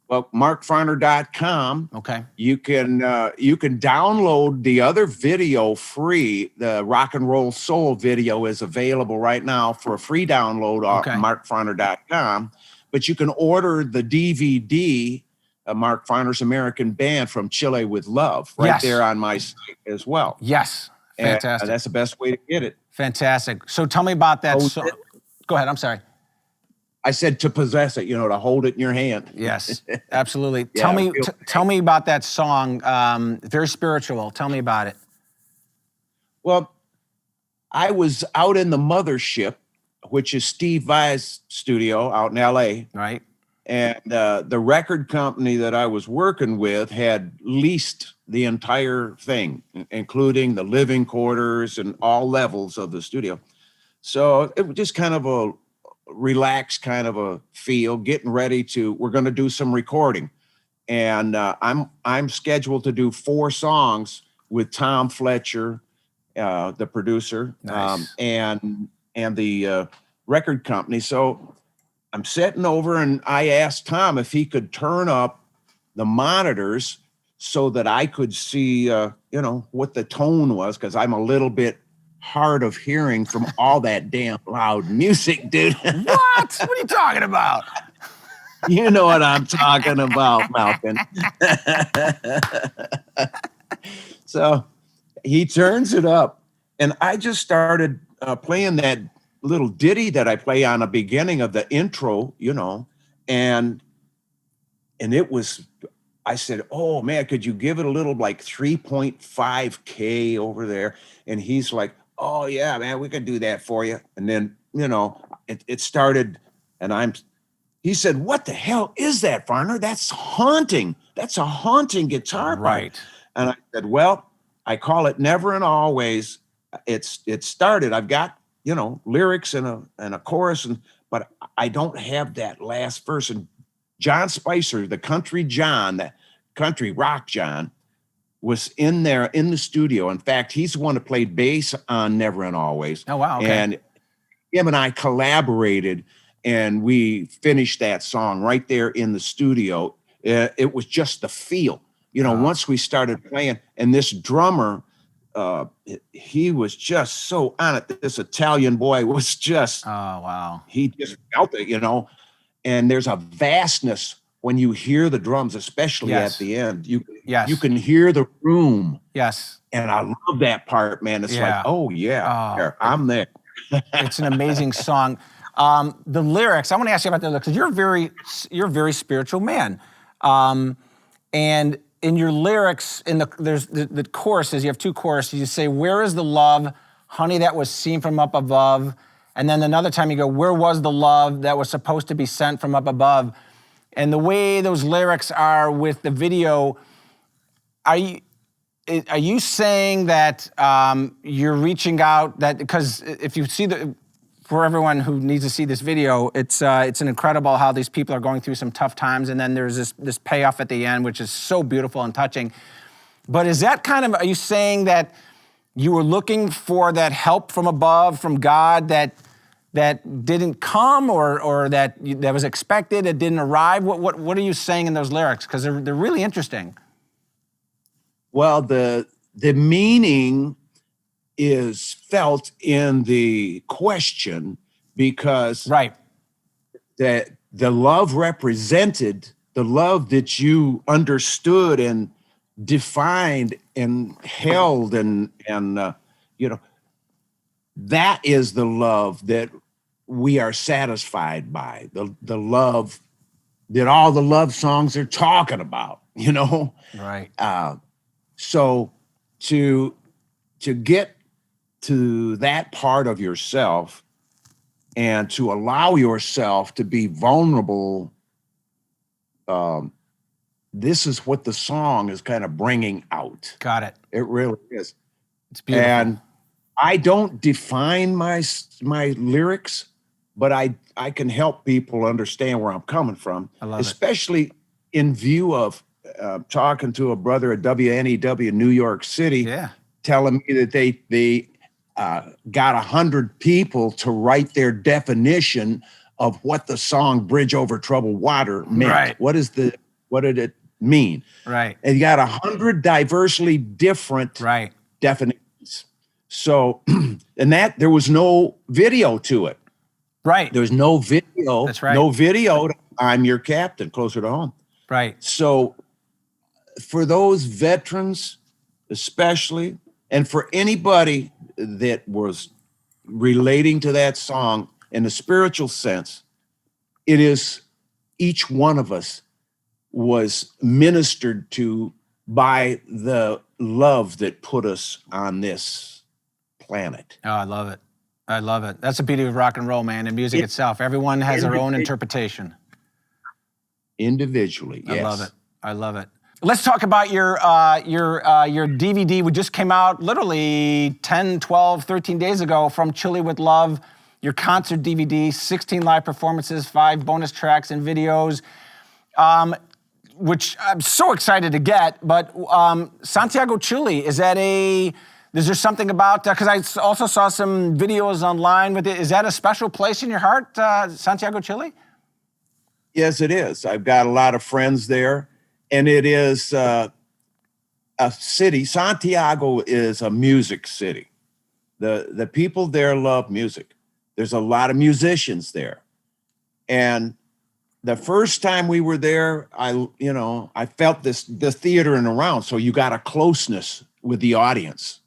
E: Well, markfarner.com.
D: Okay.
E: You can download the other video free. The Rock and Roll Soul video is available right now for a free download on markfarner.com. But you can order the DVD, Marc Farner's American Band from Chile with Love, right there on my site as well.
D: Yes. Fantastic.
E: And that's the best way to get it.
D: Fantastic. So tell me about that song. Go ahead. I'm sorry.
E: I said to possess it, to hold it in your hand.
D: Yes, absolutely. Tell me about that song. Very spiritual. Tell me about it.
E: Well, I was out in the mothership, which is Steve Vai's studio out in LA.
D: Right.
E: And the record company that I was working with had leased the entire thing, including the living quarters and all levels of the studio. So it was just kind of a relaxed kind of a feel, getting ready we're going to do some recording. And I'm scheduled to do 4 songs with Tom Fletcher, the producer, and the record company. So I'm sitting over and I asked Tom if he could turn up the monitors so that I could see, what the tone was, because I'm a little bit hard of hearing from all that damn loud music, dude.
D: What? What are you talking about?
E: You know what I'm talking about, Malkin. So he turns it up, and I just started playing that little ditty that I play on the beginning of the intro, and it was, I said, oh man, could you give it a little like 3.5K over there? And he's like, oh yeah, man, we could do that for you. And then, it started, and he said, "What the hell is that, Farner? That's haunting. That's a haunting guitar part."
D: Right.
E: And I said, "Well, I call it Never and Always. It started. I've got, lyrics and a chorus, but I don't have that last verse." And John Spicer, the country John, the country rock John, was in there in the studio. In fact, he's the one that played bass on Never and Always.
D: Oh, wow. Okay.
E: And him and I collaborated, and we finished that song right there in the studio. It was just the feel, once we started playing, and this drummer, he was just so on it. This Italian boy was just,
D: oh, wow.
E: He just felt it, and there's a vastness when you hear the drums, especially
D: Yes.
E: at the end. You
D: Yes.
E: can hear the room.
D: Yes.
E: And I love that part, man. It's
D: Yeah.
E: like, oh yeah, there, I'm there.
D: It's an amazing song. The lyrics, I want to ask you about the lyrics, because you're a very spiritual man. And in your lyrics, there's the choruses, you have two choruses. You say, "Where is the love, honey, that was seen from up above?" And then another time you go, "Where was the love that was supposed to be sent from up above?" And the way those lyrics are with the video, are you saying that you're reaching out, that because if you see for everyone who needs to see this video, it's an incredible how these people are going through some tough times, and then there's this payoff at the end, which is so beautiful and touching. But is that are you saying that you were looking for that help from above, from God, that didn't come, or that was expected, it didn't arrive? What are you saying in those lyrics? Because they're really interesting.
E: Well, the meaning is felt in the question, because
D: Right.
E: that the love represented, the love that you understood and defined and held, and that is the love that we are satisfied by, the love that all the love songs are talking about,
D: Right.
E: So to get to that part of yourself and to allow yourself to be vulnerable, this is what the song is kind of bringing out.
D: Got it.
E: It really is.
D: It's beautiful.
E: And I don't define my lyrics, but I can help people understand where I'm coming from,
D: I love it.
E: especially in view of talking to a brother at WNEW New York City,
D: Yeah.
E: telling me that they got 100 people to write their definition of what the song "Bridge Over Troubled Water" meant.
D: Right.
E: What did it mean?
D: Right.
E: And you got 100 diversely different
D: Right.
E: definitions. So, and that there was no video to it.
D: Right.
E: There's no video.
D: That's right.
E: No video to "I'm Your Captain," Closer to Home.
D: Right.
E: So for those veterans, especially, and for anybody that was relating to that song in a spiritual sense, it is each one of us was ministered to by the love that put us on this planet.
D: Oh, I love it. I love it. That's the beauty of rock and roll, man, and music itself. Everyone has their own interpretation.
E: Individually, yes.
D: I love it. I love it. Let's talk about your DVD. We just came out literally 10, 12, 13 days ago from Chili with Love, your concert DVD, 16 live performances, 5 bonus tracks and videos, which I'm so excited to get. But Santiago, Chile, is there something about, because I also saw some videos online with it. Is that a special place in your heart, Santiago, Chile?
E: Yes, it is. I've got a lot of friends there, and it is a city. Santiago is a music city. The people there love music. There's a lot of musicians there. And the first time we were there, I felt the theater and around. So you got a closeness with the audience.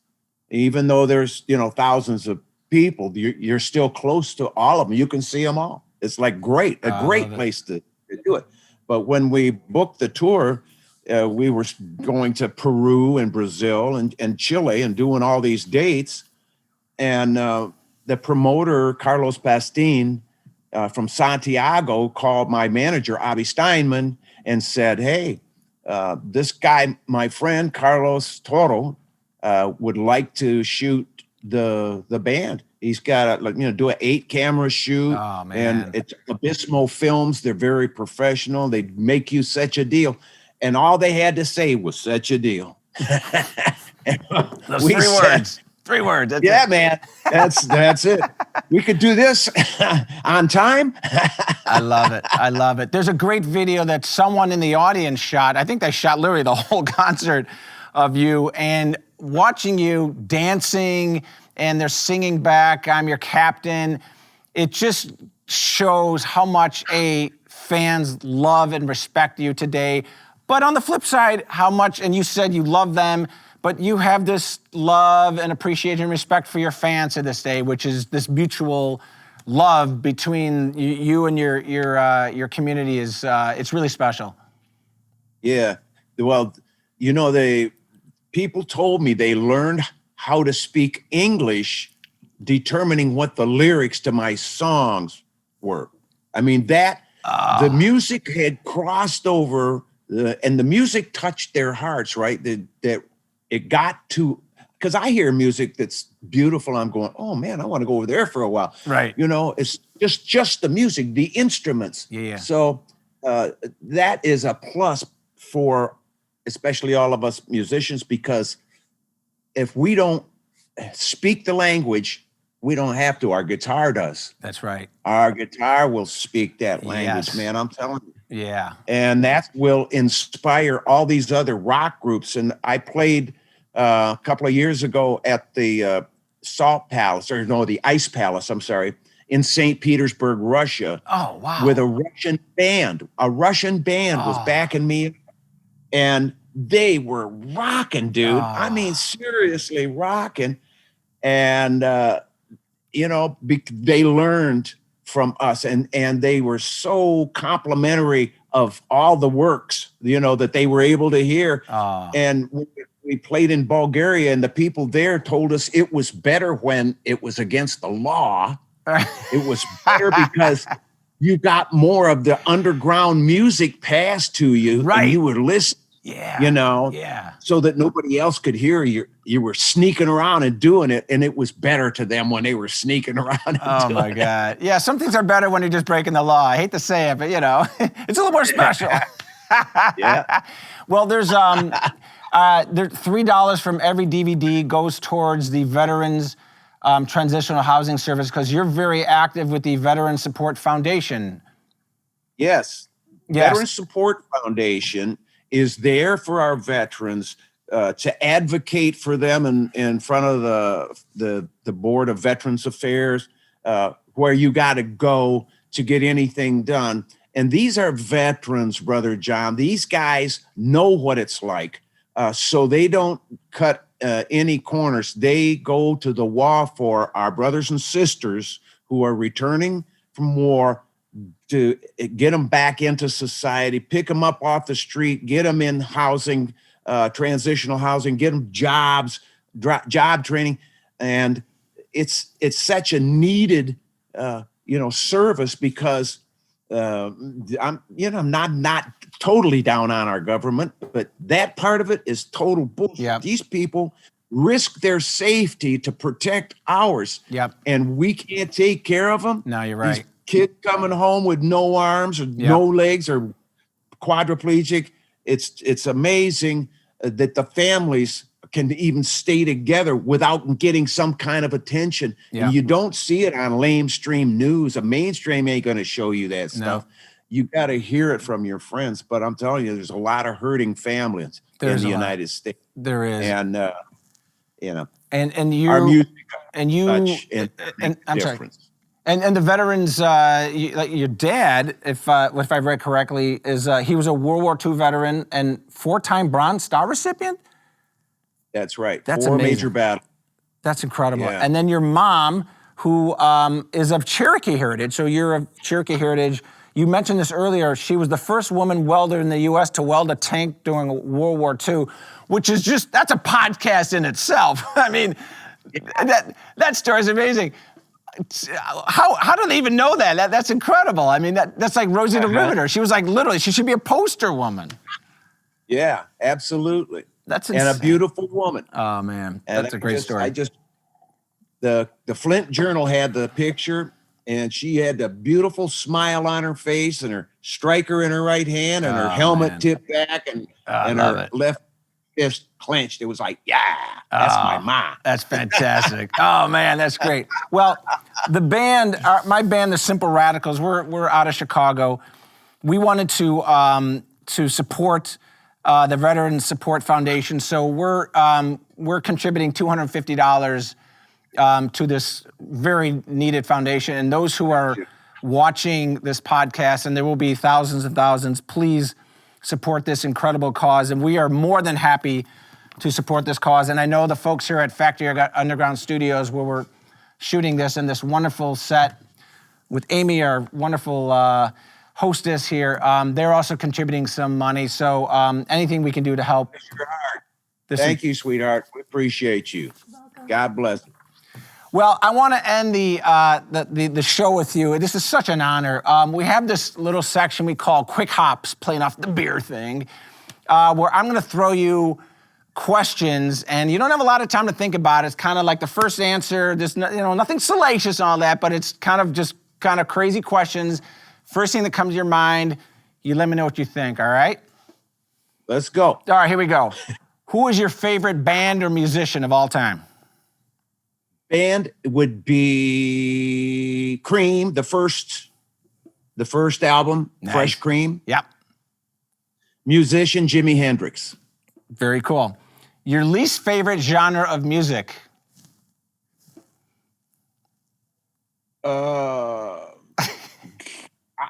E: Even though there's, thousands of people, you're still close to all of them. You can see them all. It's like a great place to do it. But when we booked the tour, we were going to Peru and Brazil and Chile and doing all these dates. And the promoter, Carlos Pastin, from Santiago called my manager, Avi Steinman, and said, hey, this guy, my friend Carlos Toro, would like to shoot the band. He's got to do an 8-camera shoot.
D: Oh, man.
E: And it's Abysmal Films. They're very professional. They make you such a deal. And all they had to say was such a deal.
D: Those three words. That's
E: yeah,
D: it.
E: man. That's it. We could do this on time.
D: I love it. There's a great video that someone in the audience shot. I think they shot literally the whole concert of you, and watching you dancing and they're singing back, I'm your captain. It just shows how much fans love and respect you today. But on the flip side, how much, and you said you love them, but you have this love and appreciation and respect for your fans to this day, which is this mutual love between you and your community is it's really special.
E: Yeah. Well, people told me they learned how to speak English determining what the lyrics to my songs were. I mean, the music had crossed over and the music touched their hearts, right? That it got to, because I hear music that's beautiful. I'm going, oh man, I want to go over there for a while.
D: Right.
E: It's just the music, the instruments.
D: Yeah.
E: So that is a plus for especially all of us musicians, because if we don't speak the language, we don't have to. Our guitar does.
D: That's right.
E: Our guitar will speak that language,
D: Yes.
E: man. I'm telling you.
D: Yeah.
E: And that will inspire all these other rock groups. And I played a couple of years ago at the the Ice Palace, in St. Petersburg, Russia.
D: Oh, wow.
E: With a Russian band. A Russian band was backing me. And they were rocking, dude.
D: Oh.
E: I mean, seriously rocking. And, they learned from us, and they were so complimentary of all the works, that they were able to hear.
D: Oh.
E: And we played in Bulgaria, and the people there told us it was better when it was against the law. It was better because you got more of the underground music passed to you,
D: right?
E: And you would listen.
D: Yeah.
E: Yeah. So that nobody else could hear you. You were sneaking around and doing it, and it was better to them when they were sneaking around and
D: Oh my God. Yeah, some things are better when you're just breaking the law. I hate to say it, but it's a little more special.
E: Yeah.
D: Well, there's $3 from every DVD goes towards the Veterans Transitional Housing Service, because you're very active with the Veteran Support Foundation.
E: Yes. Veteran Support Foundation is there for our veterans to advocate for them in front of the Board of Veterans Affairs, where you got to go to get anything done. And these are veterans, Brother John. These guys know what it's like. So they don't cut any corners. They go to the wall for our brothers and sisters who are returning from war, to get them back into society, pick them up off the street, get them in housing, transitional housing, get them jobs, job training. And it's such a needed, service, because I'm not totally down on our government, but that part of it is total bullshit.
D: Yep.
E: These people risk their safety to protect ours.
D: Yep.
E: And we can't take care of them.
D: No, you're right.
E: These kids coming home with no arms or no legs or quadriplegic. It's amazing that the families can even stay together without getting some kind of attention.
D: Yeah.
E: And you don't see it on lamestream news. A mainstream ain't going to show you that stuff.
D: No.
E: You got to hear it from your friends. But I'm telling you, there's a lot of hurting families in the United States.
D: There is.
E: And,
D: and you,
E: our music
D: and you,
E: and
D: I'm sorry. And the veterans, like your dad, if I read correctly, is he was a World War II veteran and 4-time Bronze Star recipient?
E: That's right.
D: That's
E: 4
D: amazing.
E: major battles.
D: That's incredible.
E: Yeah.
D: And then your mom, who is of Cherokee heritage, so you're of Cherokee heritage. You mentioned this earlier. She was the first woman welder in the U.S. to weld a tank during World War II, which is that's a podcast in itself. I mean, that story is amazing. how do they even know that? That's incredible. I mean, that's like Rosie the Riveter. She was like, literally, she should be a poster woman.
E: Yeah, absolutely.
D: That's insane.
E: And a beautiful woman.
D: Oh man,
E: And
D: that's a great story.
E: The Flint Journal had the picture, and she had the beautiful smile on her face, and her striker in her right hand, and her helmet tipped back, and her left fist clenched. It was like, yeah, that's my mom.
D: That's fantastic. Oh man, that's great. Well, the band, my band, the Simple Radicals, we're out of Chicago. We wanted to support the Veteran Support Foundation, so we're contributing $250 to this very needed foundation. And those who are watching this podcast, and there will be thousands and thousands, please support this incredible cause. And we are more than happy to support this cause. And I know the folks here at Factory Underground Studios, where we're shooting this in this wonderful set with Amy, our wonderful hostess here, they're also contributing some money. So anything we can do to help.
E: Thank you, sweetheart. We appreciate you. God bless you.
D: Well, I want to end the show with you. This is such an honor. We have this little section we call Quick Hops, playing off the beer thing, where I'm going to throw you questions, and you don't have a lot of time to think about it. It's kind of like the first answer. There's nothing salacious and all that, but it's kind of crazy questions. First thing that comes to your mind, you let me know what you think. All right?
E: Let's go.
D: All right, here we go. Who is your favorite band or musician of all time?
E: Band would be Cream, the first album,
D: Nice.
E: Fresh Cream.
D: Yep.
E: Musician, Jimi Hendrix.
D: Very cool. Your least favorite genre of music?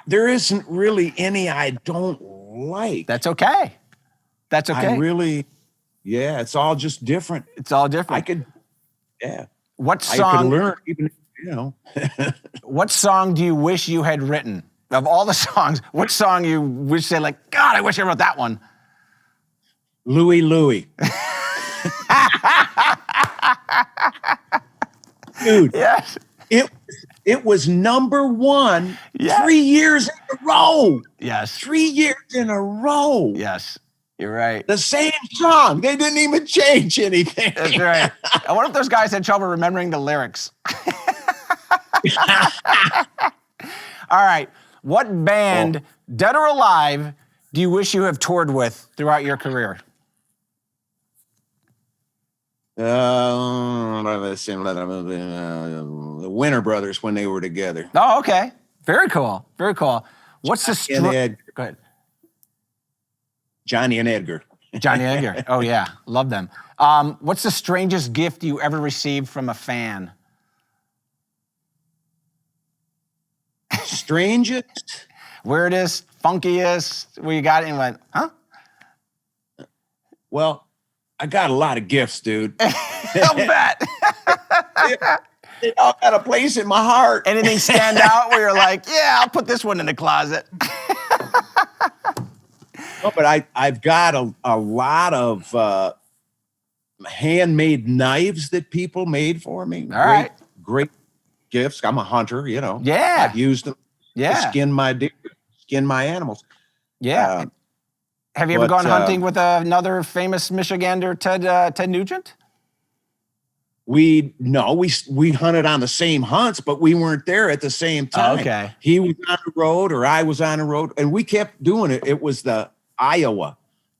E: There isn't really any I don't like.
D: That's okay. That's okay.
E: It's all just different.
D: It's all different. What
E: I
D: song?
E: could learn, even,
D: What song do you wish you had written? Of all the songs, what song you wish say like, God, I wish I wrote that one?
E: Louie Louie. Dude.
D: Yes.
E: It was number one
D: Yeah.
E: 3 years in a row.
D: Yes.
E: 3 years in a row.
D: Yes. You're right.
E: The same song. They didn't even change anything.
D: That's right. I wonder if those guys had trouble remembering the lyrics. All right. What band, dead or alive, do you wish you have toured with throughout your career?
E: The Winter Brothers when they were together.
D: Oh, okay. Very cool. Very cool. What's the Go ahead.
E: Johnny and Edgar.
D: Johnny Edgar. Oh, yeah. Love them. What's the strangest gift you ever received from a fan?
E: Strangest?
D: Weirdest, funkiest, where you got it and went, huh?
E: Well, I got a lot of gifts, dude.
D: I'll bet.
E: They all got a place in my heart.
D: Anything stand out where you're like, yeah, I'll put this one in the closet?
E: No, but I've got a lot of handmade knives that people made for me.
D: All right.
E: Great gifts. I'm a hunter,
D: Yeah.
E: I've used them
D: Yeah.
E: to skin my deer, skin my animals.
D: Yeah. Have you ever gone hunting with another famous Michigander, Ted Nugent?
E: We hunted on the same hunts, but we weren't there at the same time.
D: Okay.
E: He was on the road or I was on the road, and we kept doing it. It was the Iowa,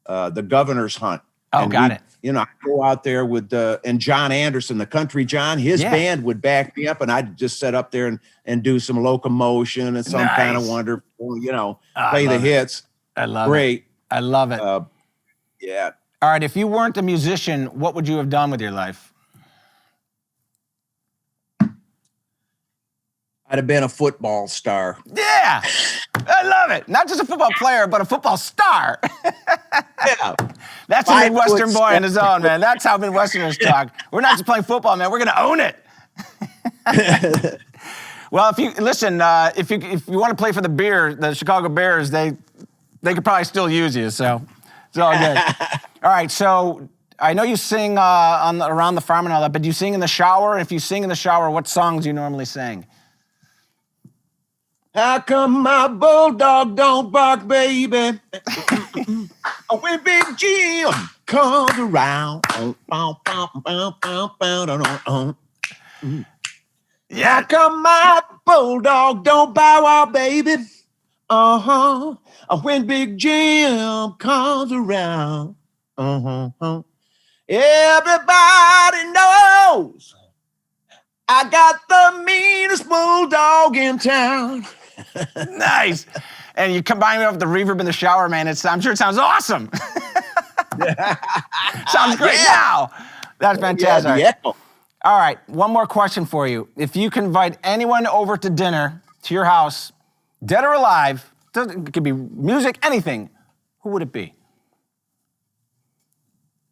E: the governor's hunt.
D: Oh,
E: and
D: got it.
E: I go out there with and John Anderson, the country John, his band would back me up, and I'd just sit up there and do some locomotion and some kind of wonderful, play the hits.
D: I love it.
E: Great.
D: I love it.
E: Yeah.
D: All right, if you weren't a musician, what would you have done with your life?
E: I'd have been a football star.
D: Yeah, I love it. Not just a football player, but a football star.
E: Yeah.
D: That's a Midwestern boy on his own, man. That's how Midwesterners talk. We're not just playing football, man. We're going to own it. Well, if you want to play for the Chicago Bears, they could probably still use you. So it's all good. All right. So I know you sing around the farm and all that, but do you sing in the shower? If you sing in the shower, what songs do you normally sing?
E: How come my bulldog don't bark, baby? When Big Jim comes around. How come my bulldog don't bow out, baby? When Big Jim comes around. Everybody knows I got the meanest bulldog in town.
D: Nice. And you combine it with the reverb in the shower, man. I'm sure it sounds awesome. Sounds great now. That's fantastic.
E: Yeah.
D: All right, one more question for you. If you can invite anyone over to dinner to your house, dead or alive, it could be music, anything, who would it be?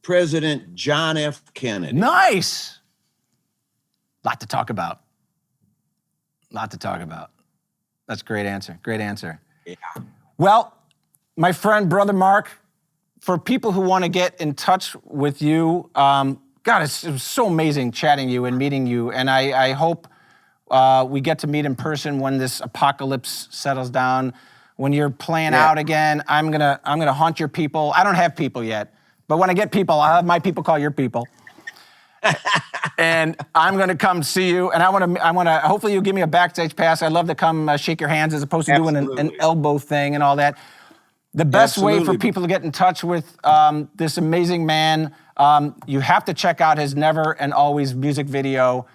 E: President John F. Kennedy.
D: Nice. Lot to talk about. That's a great answer.
E: Yeah.
D: Well, my friend, Brother Marc, for people who want to get in touch with you, God, it was so amazing chatting you and meeting you, and I hope we get to meet in person when this apocalypse settles down. When you're playing out again, I'm gonna haunt your people. I don't have people yet, but when I get people, I'll have my people call your people. And I'm going to come see you, and I want to. Hopefully, you'll give me a backstage pass. I'd love to come shake your hands as opposed to doing an elbow thing and all that. The best way for people to get in touch with this amazing man, you have to check out his Never and Always music video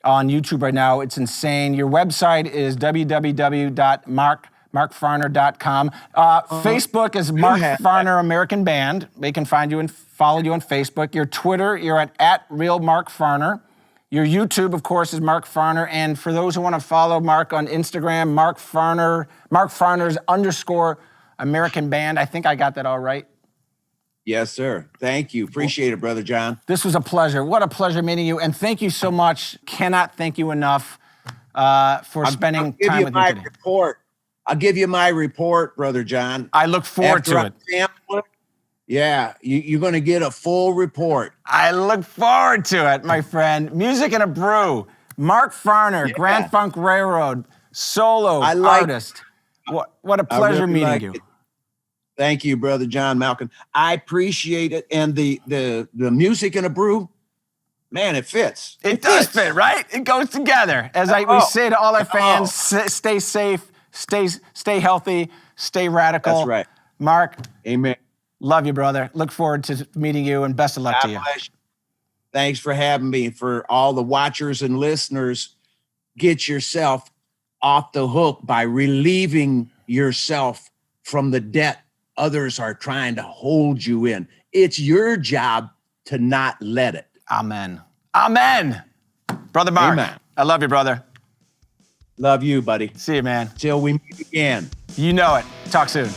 D: on YouTube right now. It's insane. Your website is www.markfarner.com. Facebook is Marc Farner American Band. They can find you and follow you on Facebook. Your Twitter, you're at Real Marc Farner. Your YouTube, of course, is Marc Farner. And for those who want to follow Marc on Instagram, Marc Farner's _ American Band. I think I got that all right.
E: Yes, sir. Thank you. Appreciate it, Brother John.
D: This was a pleasure. What a pleasure meeting you. And thank you so much. Cannot thank you enough for spending time with me today.
E: I'll give you my report, Brother John.
D: I look forward to it.
E: Yeah, you're going to get a full report.
D: I look forward to it, my friend. Music and a Brew. Marc Farner, Grand Funk Railroad, solo artist. What a pleasure meeting you.
E: Thank you, Brother John Malkin. I appreciate it. And the Music and a Brew, man, it fits.
D: It does fit, right? It goes together. As we say to all our fans, stay safe, stay healthy, stay radical.
E: That's right.
D: Marc.
E: Amen.
D: Love you, brother. Look forward to meeting you, and best of luck to you.
E: Thanks for having me. For all the watchers and listeners, get yourself off the hook by relieving yourself from the debt others are trying to hold you in. It's your job to not let it.
D: Amen. Amen. Brother Marc.
E: Amen.
D: I love you, brother.
E: Love you, buddy.
D: See you, man.
E: Till we meet again.
D: You know it. Talk soon.